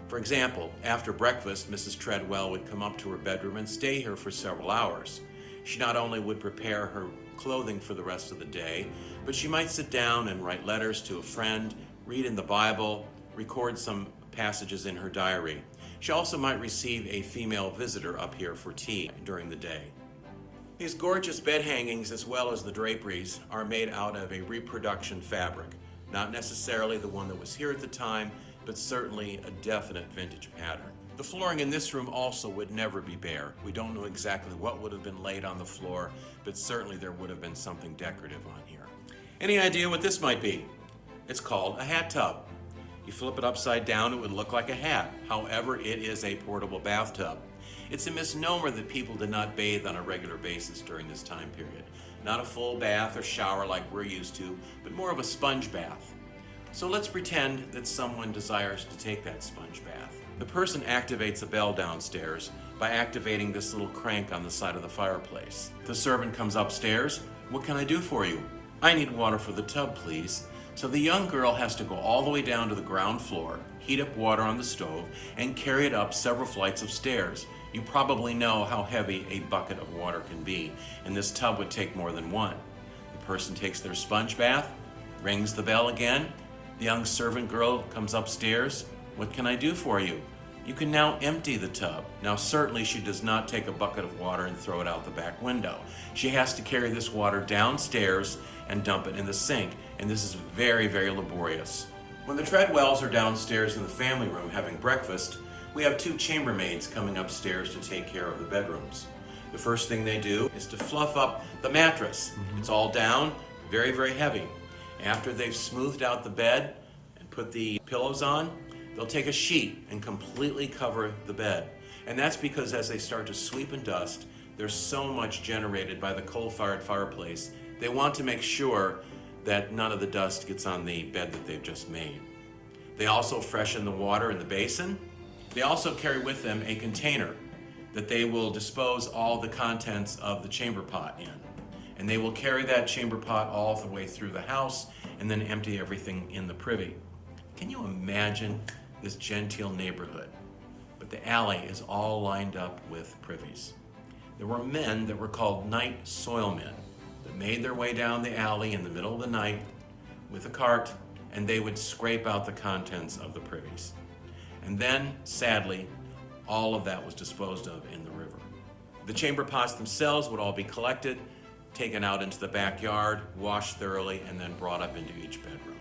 Speaker 2: For example, after breakfast, Mrs. Treadwell would come up to her bedroom and stay here for several hours. She not only would prepare her clothing for the rest of the day, but she might sit down and write letters to a friend, read in the Bible, record some passages in her diary. She also might receive a female visitor up here for tea during the day. These gorgeous bed hangings, as well as the draperies, are made out of a reproduction fabric. Not necessarily the one that was here at the time, but certainly a definite vintage pattern. The flooring in this room also would never be bare. We don't know exactly what would have been laid on the floor, but certainly there would have been something decorative on here. Any idea what this might be? It's called a hat tub. You flip it upside down, it would look like a hat. However, it is a portable bathtub. It's a misnomer that people did not bathe on a regular basis during this time period. Not a full bath or shower like we're used to, but more of a sponge bath. So let's pretend that someone desires to take that sponge bath. The person activates a bell downstairs by activating this little crank on the side of the fireplace. The servant comes upstairs. What can I do for you? I need water for the tub, please. So the young girl has to go all the way down to the ground floor, heat up water on the stove, and carry it up several flights of stairs. You probably know how heavy a bucket of water can be, and this tub would take more than one. The person takes their sponge bath, rings the bell again. The young servant girl comes upstairs. What can I do for you? You can now empty the tub. Now, certainly she does not take a bucket of water and throw it out the back window. She has to carry this water downstairs and dump it in the sink, and this is very, very laborious. When the Treadwells are downstairs in the family room having breakfast, we have 2 chambermaids coming upstairs to take care of the bedrooms. The first thing they do is to fluff up the mattress. It's all down, very, very heavy. After they've smoothed out the bed and put the pillows on, they'll take a sheet and completely cover the bed. And that's because as they start to sweep and dust, there's so much generated by the coal-fired fireplace. They want to make sure that none of the dust gets on the bed that they've just made. They also freshen the water in the basin. They also carry with them a container that they will dispose all the contents of the chamber pot in. And they will carry that chamber pot all the way through the house and then empty everything in the privy. Can you imagine this genteel neighborhood? But the alley is all lined up with privies. There were men that were called night soilmen that made their way down the alley in the middle of the night with a cart, and they would scrape out the contents of the privies. And then, sadly, all of that was disposed of in the river. The chamber pots themselves would all be collected, taken out into the backyard, washed thoroughly, and then brought up into each bedroom.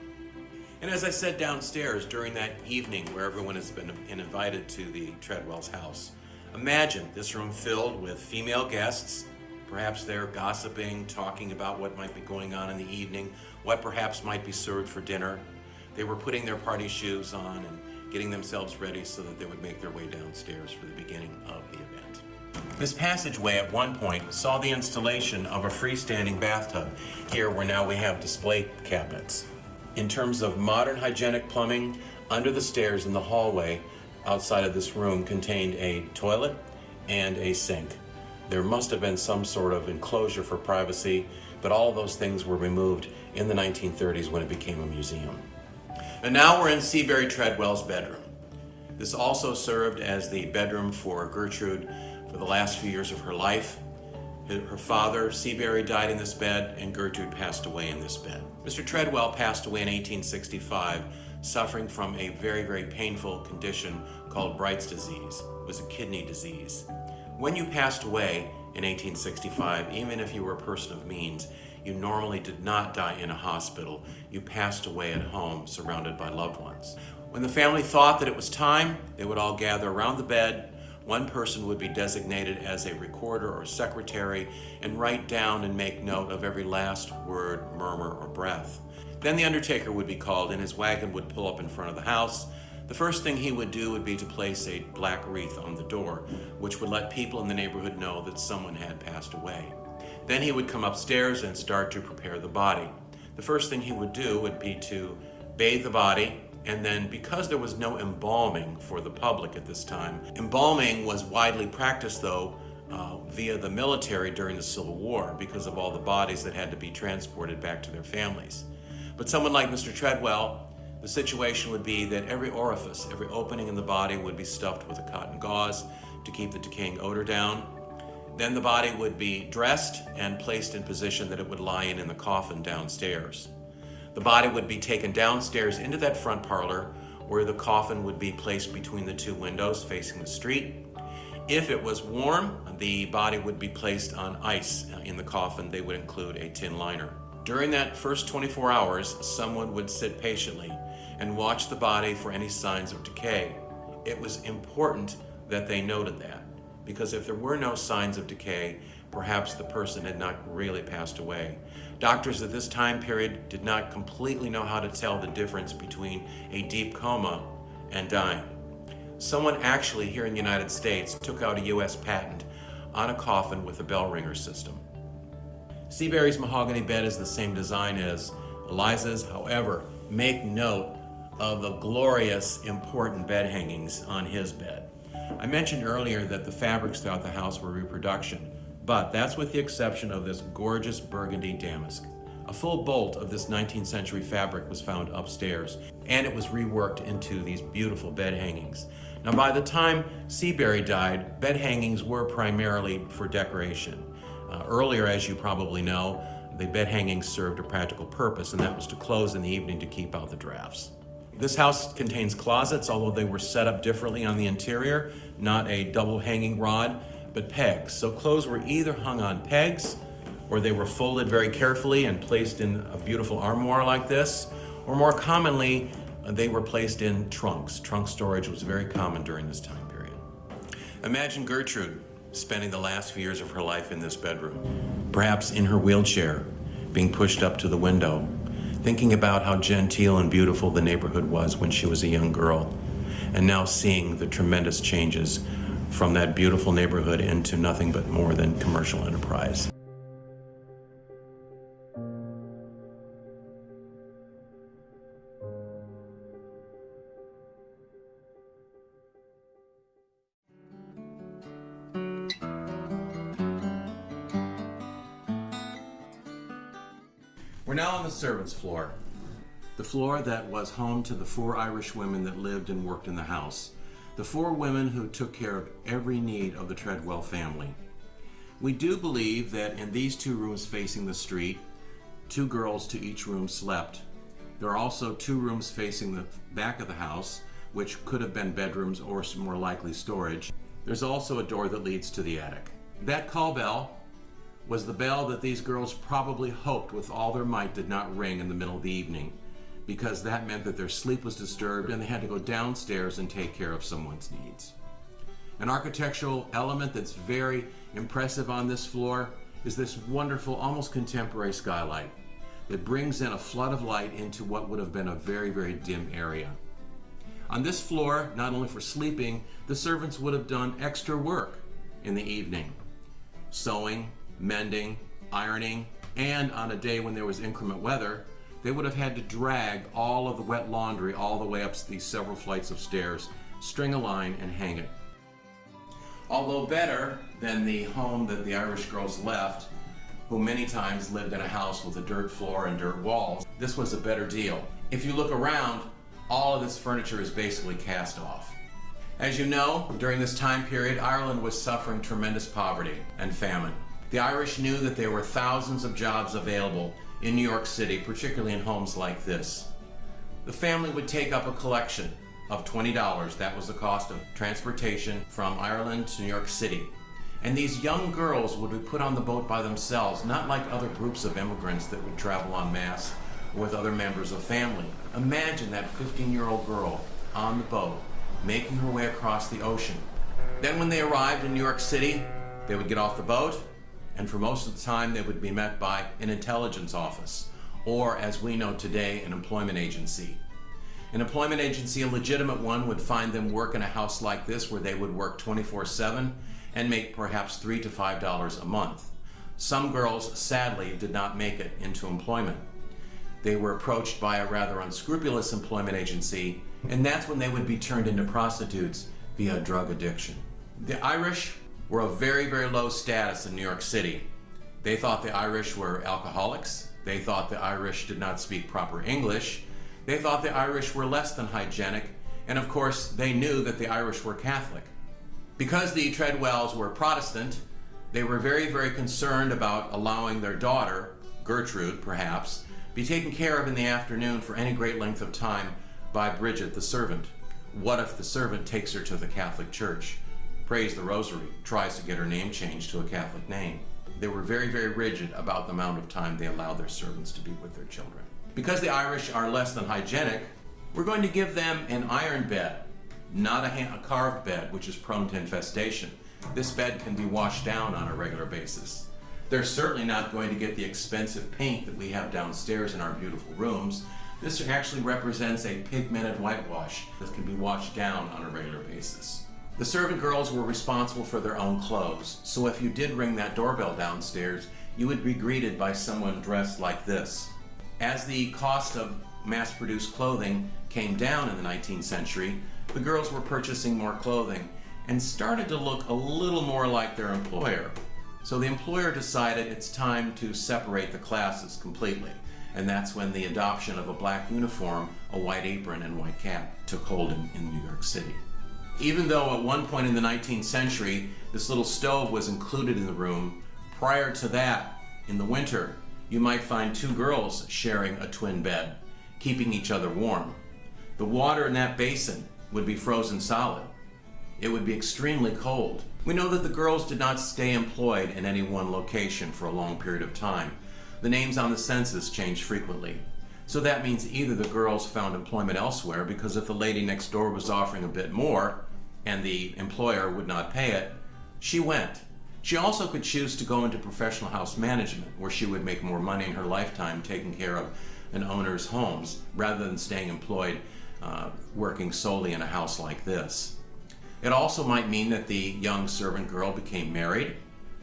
Speaker 2: And as I said downstairs during that evening where everyone has been invited to the Treadwell's house, imagine this room filled with female guests. Perhaps they're gossiping, talking about what might be going on in the evening, what perhaps might be served for dinner. They were putting their party shoes on and getting themselves ready so that they would make their way downstairs for the beginning of the event. This passageway at one point saw the installation of a freestanding bathtub. Here where now we have display cabinets. In terms of modern hygienic plumbing, under the stairs in the hallway outside of this room contained a toilet and a sink. There must have been some sort of enclosure for privacy, but all of those things were removed in the 1930s when it became a museum. And now we're in Seabury Treadwell's bedroom. This also served as the bedroom for Gertrude for the last few years of her life. Her father, Seabury, died in this bed, and Gertrude passed away in this bed. Mr. Treadwell passed away in 1865, suffering from a very, very painful condition called Bright's disease. It was a kidney disease. When you passed away in 1865, even if you were a person of means, you normally did not die in a hospital. You passed away at home, surrounded by loved ones. When the family thought that it was time, they would all gather around the bed. One person would be designated as a recorder or secretary and write down and make note of every last word, murmur, or breath. Then the undertaker would be called and his wagon would pull up in front of the house. The first thing he would do would be to place a black wreath on the door, which would let people in the neighborhood know that someone had passed away. Then he would come upstairs and start to prepare the body. The first thing he would do would be to bathe the body, and then because there was no embalming for the public at this time, embalming was widely practiced though via the military during the Civil War because of all the bodies that had to be transported back to their families. But someone like Mr. Treadwell, the situation would be that every orifice, every opening in the body would be stuffed with a cotton gauze to keep the decaying odor down. Then the body would be dressed and placed in position that it would lie in the coffin downstairs. The body would be taken downstairs into that front parlor where the coffin would be placed between the two windows facing the street. If it was warm, the body would be placed on ice in the coffin. They would include a tin liner. During that first 24 hours, someone would sit patiently and watch the body for any signs of decay. It was important that they noted that, because if there were no signs of decay, perhaps the person had not really passed away. Doctors at this time period did not completely know how to tell the difference between a deep coma and dying. Someone actually here in the United States took out a US patent on a coffin with a bell ringer system. Seabury's mahogany bed is the same design as Eliza's. However, make note of the glorious, important bed hangings on his bed. I mentioned earlier that the fabrics throughout the house were reproduction, but that's with the exception of this gorgeous burgundy damask. A full bolt of this 19th century fabric was found upstairs, and it was reworked into these beautiful bed hangings. Now, by the time Seabury died, bed hangings were primarily for decoration. Earlier, as you probably know, the bed hangings served a practical purpose, and that was to close in the evening to keep out the drafts. This house contains closets, although they were set up differently on the interior, not a double hanging rod, but pegs. So clothes were either hung on pegs, or they were folded very carefully and placed in a beautiful armoire like this, or more commonly, they were placed in trunks. Trunk storage was very common during this time period. Imagine Gertrude spending the last few years of her life in this bedroom, perhaps in her wheelchair, being pushed up to the window. thinking about how genteel and beautiful the neighborhood was when she was a young girl, and now seeing the tremendous changes from that beautiful neighborhood into nothing but more than commercial enterprise. We're now on the servants' floor, the floor that was home to the 4 Irish women that lived and worked in the house, the 4 women who took care of every need of the Treadwell family. We do believe that in these 2 rooms facing the street, 2 girls to each room slept. There are also 2 rooms facing the back of the house, which could have been bedrooms or some more likely storage. There's also a door that leads to the attic. That call bell was the bell that these girls probably hoped with all their might did not ring in the middle of the evening, because that meant that their sleep was disturbed and they had to go downstairs and take care of someone's needs. An architectural element that's very impressive on this floor is this wonderful, almost contemporary skylight that brings in a flood of light into what would have been a very, very dim area. On this floor, not only for sleeping, the servants would have done extra work in the evening, sewing, mending, ironing, and on a day when there was inclement weather, they would have had to drag all of the wet laundry all the way up these several flights of stairs, string a line, and hang it. Although better than the home that the Irish girls left, who many times lived in a house with a dirt floor and dirt walls, this was a better deal. If you look around, all of this furniture is basically cast off. As you know, during this time period, Ireland was suffering tremendous poverty and famine. The Irish knew that there were thousands of jobs available in New York City, particularly in homes like this. The family would take up a collection of $20. That was the cost of transportation from Ireland to New York City. And these young girls would be put on the boat by themselves, not like other groups of immigrants that would travel en masse with other members of family. Imagine that 15-year-old girl on the boat, making her way across the ocean. Then when they arrived in New York City, they would get off the boat, and for most of the time they would be met by an intelligence office, or as we know today, an employment agency. An employment agency, a legitimate one, would find them work in a house like this where they would work 24/7 and make perhaps $3 to $5 a month. Some girls, sadly, did not make it into employment. They were approached by a rather unscrupulous employment agency, and that's when they would be turned into prostitutes via drug addiction. The Irish were of very, very low status in New York City. They thought the Irish were alcoholics. They thought the Irish did not speak proper English. They thought the Irish were less than hygienic. And of course, they knew that the Irish were Catholic. Because the Treadwells were Protestant, they were very, very concerned about allowing their daughter, Gertrude perhaps, be taken care of in the afternoon for any great length of time by Bridget, the servant. What if the servant takes her to the Catholic Church, prays the rosary, tries to get her name changed to a Catholic name? They were very, very rigid about the amount of time they allowed their servants to be with their children. Because the Irish are less than hygienic, we're going to give them an iron bed, not a carved bed, which is prone to infestation. This bed can be washed down on a regular basis. They're certainly not going to get the expensive paint that we have downstairs in our beautiful rooms. This actually represents a pigmented whitewash that can be washed down on a regular basis. The servant girls were responsible for their own clothes, so if you did ring that doorbell downstairs, you would be greeted by someone dressed like this. As the cost of mass-produced clothing came down in the 19th century, the girls were purchasing more clothing and started to look a little more like their employer. So the employer decided it's time to separate the classes completely, and that's when the adoption of a black uniform, a white apron, and white cap took hold in New York City. Even though at one point in the 19th century, this little stove was included in the room, prior to that, in the winter, you might find 2 girls sharing a twin bed, keeping each other warm. The water in that basin would be frozen solid. It would be extremely cold. We know that the girls did not stay employed in any one location for a long period of time. The names on the census changed frequently. So that means either the girls found employment elsewhere, because if the lady next door was offering a bit more and the employer would not pay it, she went. She also could choose to go into professional house management, where she would make more money in her lifetime taking care of an owner's homes rather than staying employed working solely in a house like this. It also might mean that the young servant girl became married,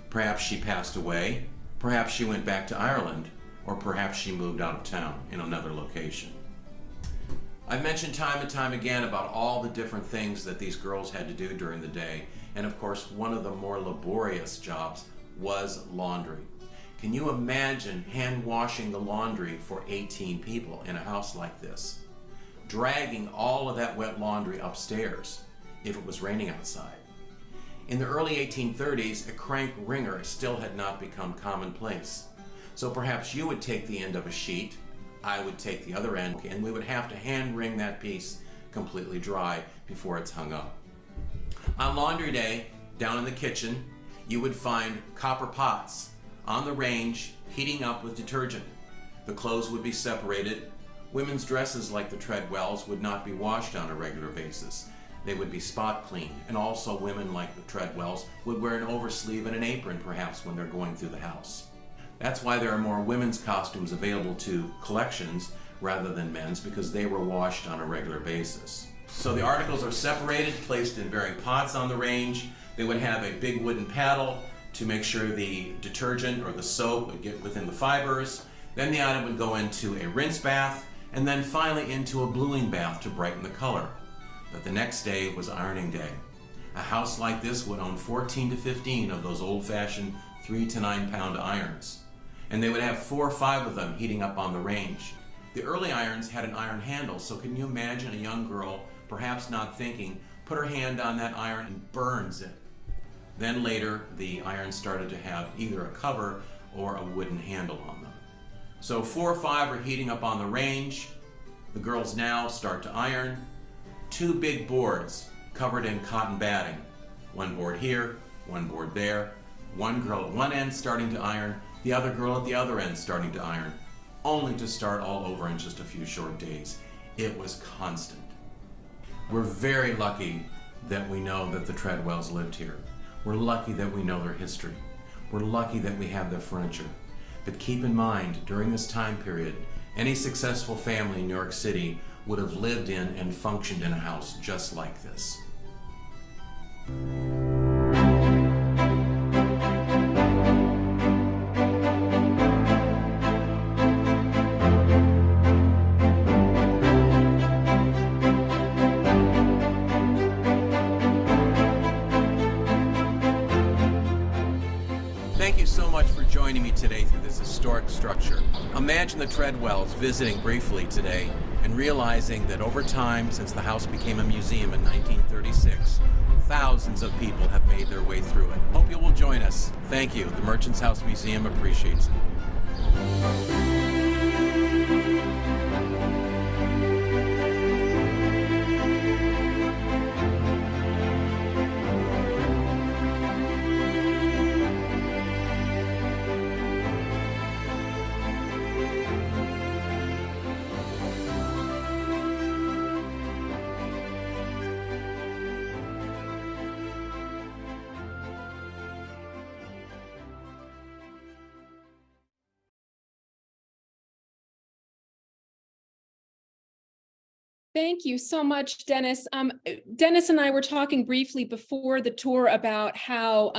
Speaker 2: perhaps she passed away, perhaps she went back to Ireland, or perhaps she moved out of town in another location. I've mentioned time and time again about all the different things that these girls had to do during the day, and of course one of the more laborious jobs was laundry. Can you imagine hand washing the laundry for 18 people in a house like this? Dragging all of that wet laundry upstairs if it was raining outside. In the early 1830s, a crank wringer still had not become commonplace. So perhaps you would take the end of a sheet, I would take the other end, and we would have to hand wring that piece completely dry before it's hung up. On laundry day, down in the kitchen, you would find copper pots on the range heating up with detergent. The clothes would be separated. Women's dresses like the Treadwells would not be washed on a regular basis. They would be spot cleaned, and also women like the Treadwells would wear an oversleeve and an apron perhaps when they're going through the house. That's why there are more women's costumes available to collections rather than men's, because they were washed on a regular basis. So the articles are separated, placed in varying pots on the range. They would have a big wooden paddle to make sure the detergent or the soap would get within the fibers. Then the item would go into a rinse bath, and then finally into a bluing bath to brighten the color. But the next day was ironing day. A house like this would own 14 to 15 of those old-fashioned 3 to 9 pound irons. And they would have 4 or 5 of them heating up on the range. The early irons had an iron handle, so can you imagine a young girl, perhaps not thinking, put her hand on that iron and burns it. Then later, the irons started to have either a cover or a wooden handle on them. So 4 or 5 are heating up on the range. The girls now start to iron. 2 big boards covered in cotton batting. 1 board here, 1 board there. One girl at one end starting to iron, the other girl at the other end starting to iron, only to start all over in just a few short days. It was constant. We're very lucky that we know that the Treadwells lived here. We're lucky that we know their history. We're lucky that we have their furniture. But keep in mind, during this time period, any successful family in New York City would have lived in and functioned in a house just like this. Thank you so much for joining me today through this historic structure. Imagine the Treadwells visiting briefly today and realizing that over time, since the house became a museum in 1936, thousands of people have made their way through it. Hope you will join us. Thank you. The Merchants House Museum appreciates it.
Speaker 1: Thank you so much, Dennis. Dennis and I were talking briefly before the tour about how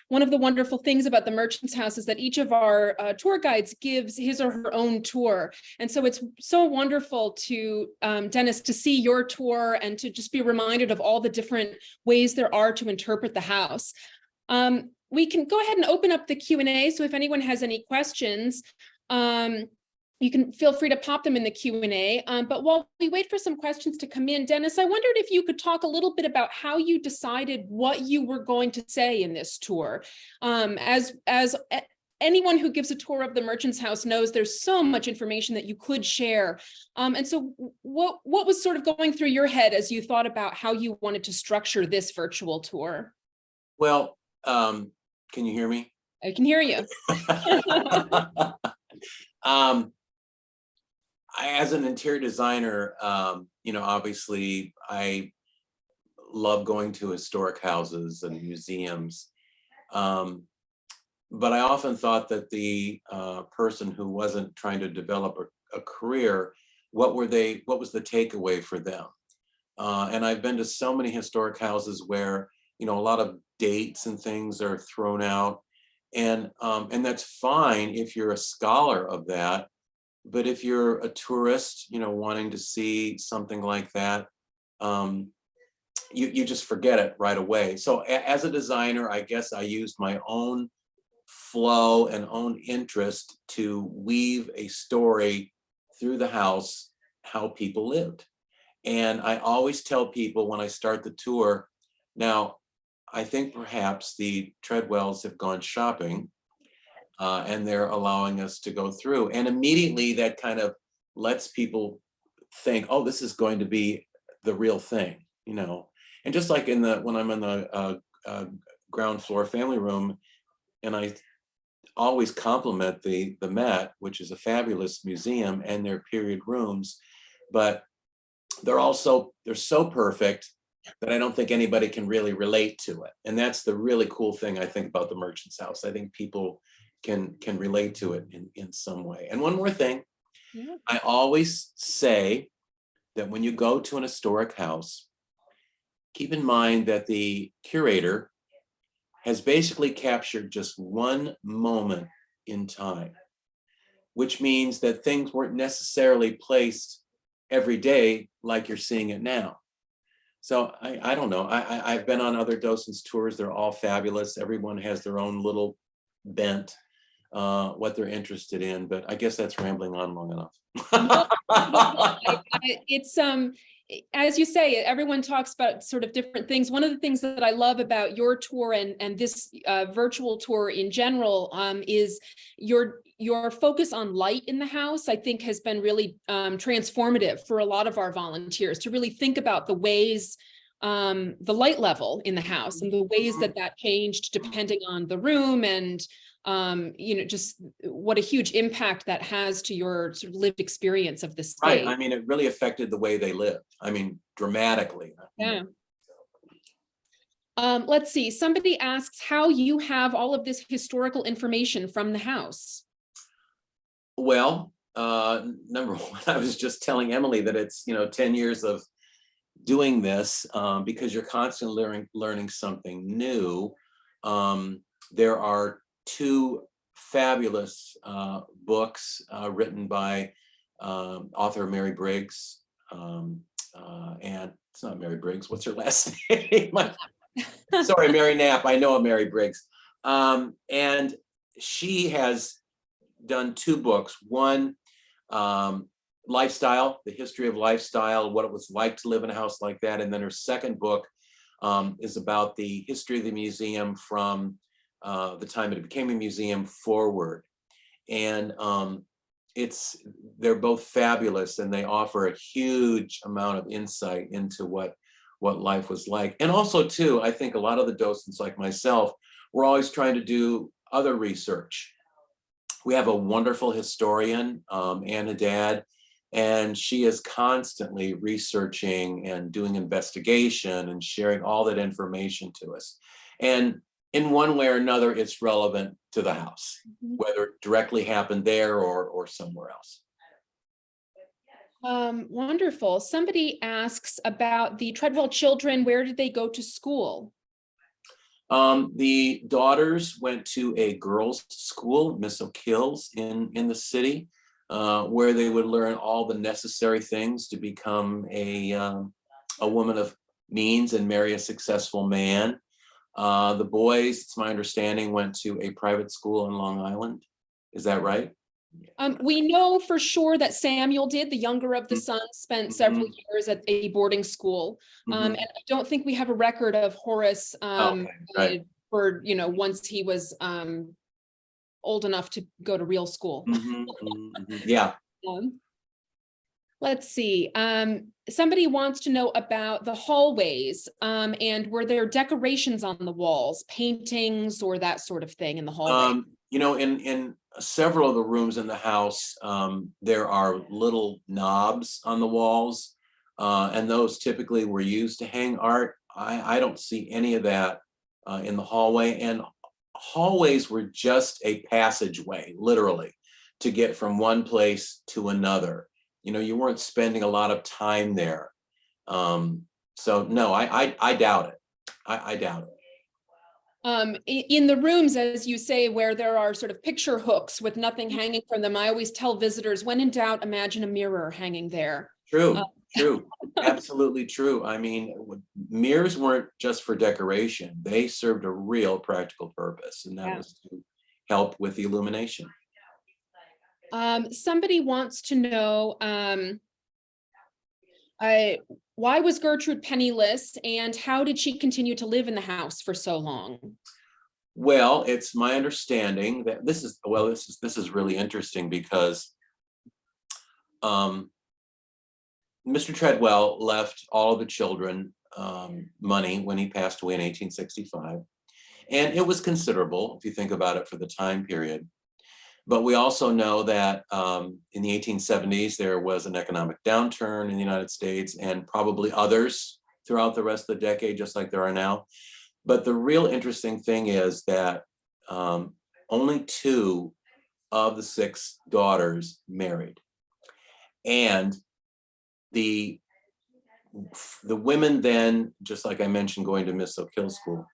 Speaker 1: one of the wonderful things about the Merchants House is that each of our tour guides gives his or her own tour. And so it's so wonderful to, Dennis, to see your tour and to just be reminded of all the different ways there are to interpret the house. We can go ahead and open up the Q&A. So if anyone has any questions, you can feel free to pop them in the Q&A. But while we wait for some questions to come in, Dennis, I wondered if you could talk a little bit about how you decided what you were going to say in this tour. As anyone who gives a tour of the Merchants House knows, there's so much information that you could share. And so what was sort of going through your head as you thought about how you wanted to structure this virtual tour?
Speaker 2: Well, can you hear me?
Speaker 1: I can hear you.
Speaker 2: As an interior designer, obviously I love going to historic houses and museums. But I often thought that the person who wasn't trying to develop a career, what was the takeaway for them? And I've been to so many historic houses where, a lot of dates and things are thrown out. And that's fine if you're a scholar of that. But if you're a tourist, wanting to see something like that, you just forget it right away. So as a designer, I guess I used my own flow and own interest to weave a story through the house, how people lived. And I always tell people when I start the tour, now, I think perhaps the Treadwells have gone shopping, and they're allowing us to go through. And immediately that kind of lets people think, oh, this is going to be the real thing, And just like when I'm in the ground floor family room, and I always compliment the Met, which is a fabulous museum, and their period rooms, but they're so perfect that I don't think anybody can really relate to it. And that's the really cool thing I think about the Merchant's House. I think people can relate to it in some way. And one more thing,
Speaker 1: Yeah.
Speaker 2: I always say that when you go to an historic house, keep in mind that the curator has basically captured just one moment in time, which means that things weren't necessarily placed every day like you're seeing it now. So I don't know. I've been on other docents tours. They're all fabulous. Everyone has their own little bent, what they're interested in. But I guess that's rambling on long enough.
Speaker 1: It's as you say, everyone talks about sort of different things. One of the things that I love about your tour and this virtual tour in general is your focus on light in the house, I think has been really transformative for a lot of our volunteers to really think about the ways, the light level in the house and the ways that changed depending on the room and just what a huge impact that has to your sort of lived experience of the space.
Speaker 2: Right. I mean, it really affected the way they lived. I mean, dramatically.
Speaker 1: Yeah. Let's see. Somebody asks how you have all of this historical information from the house.
Speaker 2: Well, number one, I was just telling Emily that it's 10 years of doing this because you're constantly learning something new. There are two fabulous books written by author Mary Briggs, and it's not Mary Briggs. What's her last name? Sorry, Mary Knapp. I know a Mary Briggs, and she has done two books. One, lifestyle, the history of lifestyle, what it was like to live in a house like that, and then her second book is about the history of the museum from the time it became a museum forward. And they're both fabulous, and they offer a huge amount of insight into what life was like. And also too, I think a lot of the docents like myself, we're always trying to do other research. We have a wonderful historian, Ann Haddad, and she is constantly researching and doing investigation and sharing all that information to us. And in one way or another, it's relevant to the house, whether it directly happened there or somewhere else.
Speaker 1: Wonderful. Somebody asks about the Treadwell children. Where did they go to school?
Speaker 2: The daughters went to a girls' school, Miss O'Kill's, in the city, where they would learn all the necessary things to become a woman of means and marry a successful man. The boys, it's my understanding, went to a private school in Long Island. Is that right?
Speaker 1: We know for sure that Samuel did. The younger of the sons spent several years at a boarding school. And I don't think we have a record of Horace
Speaker 2: right.
Speaker 1: for, once he was old enough to go to real school.
Speaker 2: Yeah.
Speaker 1: Let's see. Somebody wants to know about the hallways, and were there decorations on the walls, paintings or that sort of thing in the hallway?
Speaker 2: In several of the rooms in the house, there are little knobs on the walls, and those typically were used to hang art. I don't see any of that in the hallway, and hallways were just a passageway, literally. to get from one place to another. You weren't spending a lot of time there. So no, I doubt it. I doubt it.
Speaker 1: In the rooms, as you say, where there are sort of picture hooks with nothing hanging from them, I always tell visitors, when in doubt, imagine a mirror hanging there.
Speaker 2: True, true, absolutely true. I mean, mirrors weren't just for decoration. They served a real practical purpose, and that was to help with the illumination.
Speaker 1: Somebody wants to know, why was Gertrude penniless, and how did she continue to live in the house for so long?
Speaker 2: Well, it's my understanding that this is really interesting because Mr. Treadwell left all of the children money when he passed away in 1865, and it was considerable if you think about it for the time period. But we also know that in the 1870s, there was an economic downturn in the United States, and probably others throughout the rest of the decade, just like there are now. But the real interesting thing is that only 2 of the 6 daughters married. And the women then, just like I mentioned, going to Miss O'Kill School,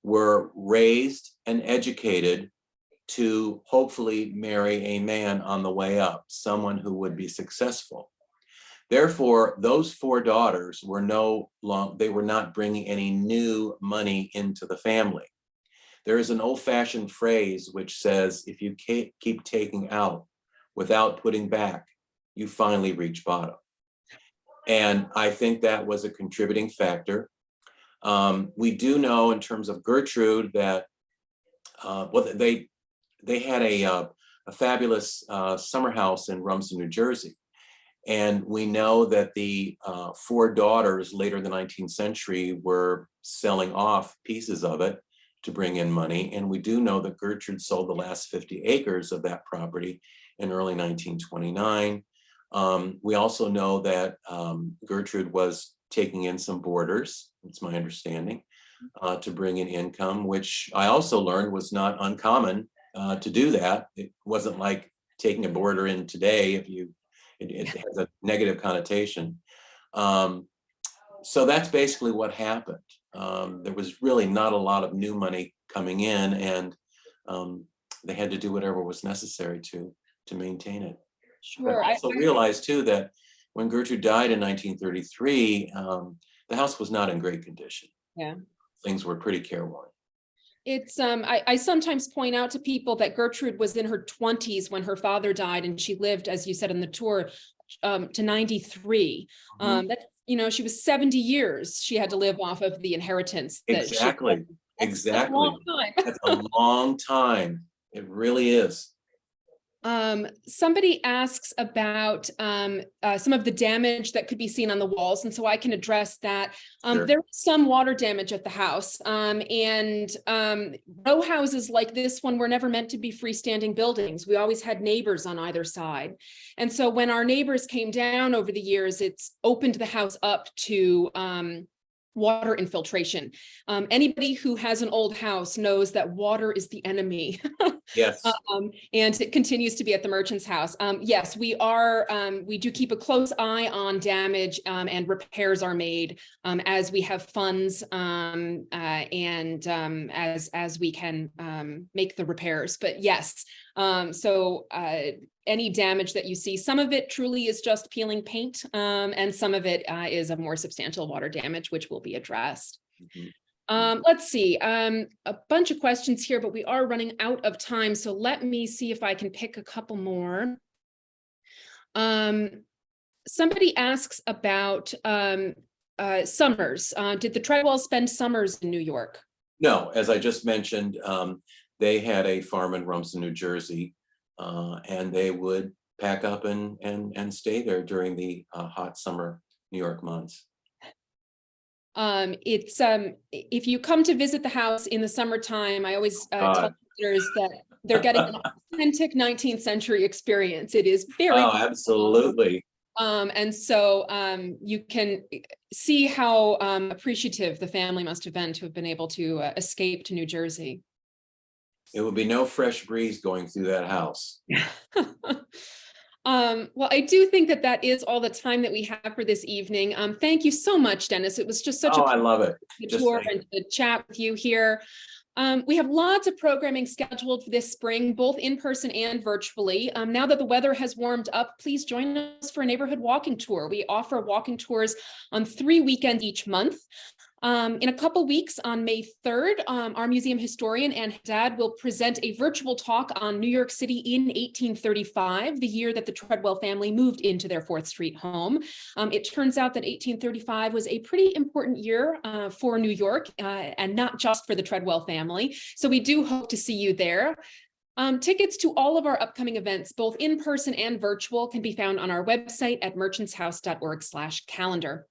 Speaker 2: were raised and educated to hopefully marry a man on the way up, someone who would be successful. Therefore, those 4 daughters were not bringing any new money into the family. There is an old-fashioned phrase which says, if you keep taking out without putting back, you finally reach bottom. And I think that was a contributing factor. We do know in terms of Gertrude that they had a fabulous summer house in Rumson, New Jersey. And we know that the 4 daughters later in the 19th century were selling off pieces of it to bring in money. And we do know that Gertrude sold the last 50 acres of that property in early 1929. We also know that Gertrude was taking in some boarders, it's my understanding, to bring in income, which I also learned was not uncommon to do that. It wasn't like taking a boarder in today it has a negative connotation. So that's basically what happened. There was really not a lot of new money coming in, and they had to do whatever was necessary to maintain it.
Speaker 1: Sure.
Speaker 2: I also realized too that when Gertrude died in 1933, the house was not in great condition.
Speaker 1: Yeah.
Speaker 2: Things were pretty careworn.
Speaker 1: It's I sometimes point out to people that Gertrude was in her 20s when her father died, and she lived, as you said in the tour, to 93. That's, she was 70 years she had to live off of the inheritance.
Speaker 2: Exactly. Exactly.
Speaker 1: That's a long time.
Speaker 2: That's a long time. It really is.
Speaker 1: Somebody asks about some of the damage that could be seen on the walls, and so I can address that.
Speaker 2: Sure.
Speaker 1: There was some water damage at the house, and row houses like this one were never meant to be freestanding buildings. We always had neighbors on either side. And so when our neighbors came down over the years, it's opened the house up to water infiltration. Anybody who has an old house knows that water is the enemy.
Speaker 2: Yes.
Speaker 1: And it continues to be at the Merchant's house. Yes, we do keep a close eye on damage, and repairs are made as we have funds, and as we can make the repairs. But yes, so any damage that you see, some of it truly is just peeling paint, and some of it is a more substantial water damage, which will be addressed. Let's see, a bunch of questions here, but we are running out of time. So let me see if I can pick a couple more. Somebody asks about summers. Did the Treadwells spend summers in New York?
Speaker 2: No, as I just mentioned, they had a farm in Rumson, New Jersey, and they would pack up and stay there during the hot summer New York months.
Speaker 1: It's if you come to visit the house in the summertime, I always tell visitors that they're getting an authentic 19th century experience. It is very
Speaker 2: absolutely.
Speaker 1: And so you can see how appreciative the family must have been to have been able to escape to New Jersey.
Speaker 2: It would be no fresh breeze going through that house.
Speaker 1: Well, I do think that that is all the time that we have for this evening. Thank you so much, Dennis. It was just such
Speaker 2: I love it.
Speaker 1: a
Speaker 2: Just
Speaker 1: tour
Speaker 2: thank
Speaker 1: and to chat with you here. We have lots of programming scheduled for this spring, both in person and virtually. Now that the weather has warmed up, please join us for a neighborhood walking tour. We offer walking tours on 3 weekends each month. In a couple weeks on May 3rd, our museum historian Ann Haddad will present a virtual talk on New York City in 1835, the year that the Treadwell family moved into their 4th Street home. It turns out that 1835 was a pretty important year for New York and not just for the Treadwell family. So we do hope to see you there. Tickets to all of our upcoming events, both in person and virtual, can be found on our website at merchantshouse.org/calendar.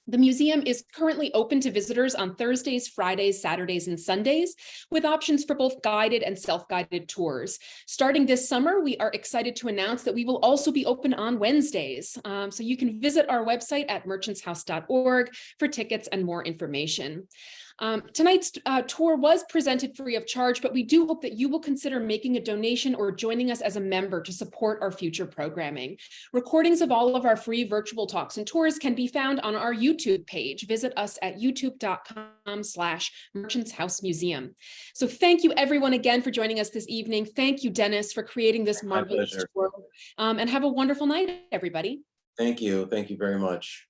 Speaker 1: The museum is currently open to visitors on Thursdays, Fridays, Saturdays, and Sundays, with options for both guided and self-guided tours. Starting this summer, we are excited to announce that we will also be open on Wednesdays. So you can visit our website at merchantshouse.org for tickets and more information. Tonight's tour was presented free of charge, but we do hope that you will consider making a donation or joining us as a member to support our future programming. Recordings of all of our free virtual talks and tours can be found on our YouTube page. Visit us at youtube.com/merchantsHouseMuseum. So thank you everyone again for joining us this evening. Thank you, Dennis, for creating this marvelous tour. And have a wonderful night, everybody.
Speaker 2: Thank you. Thank you very much.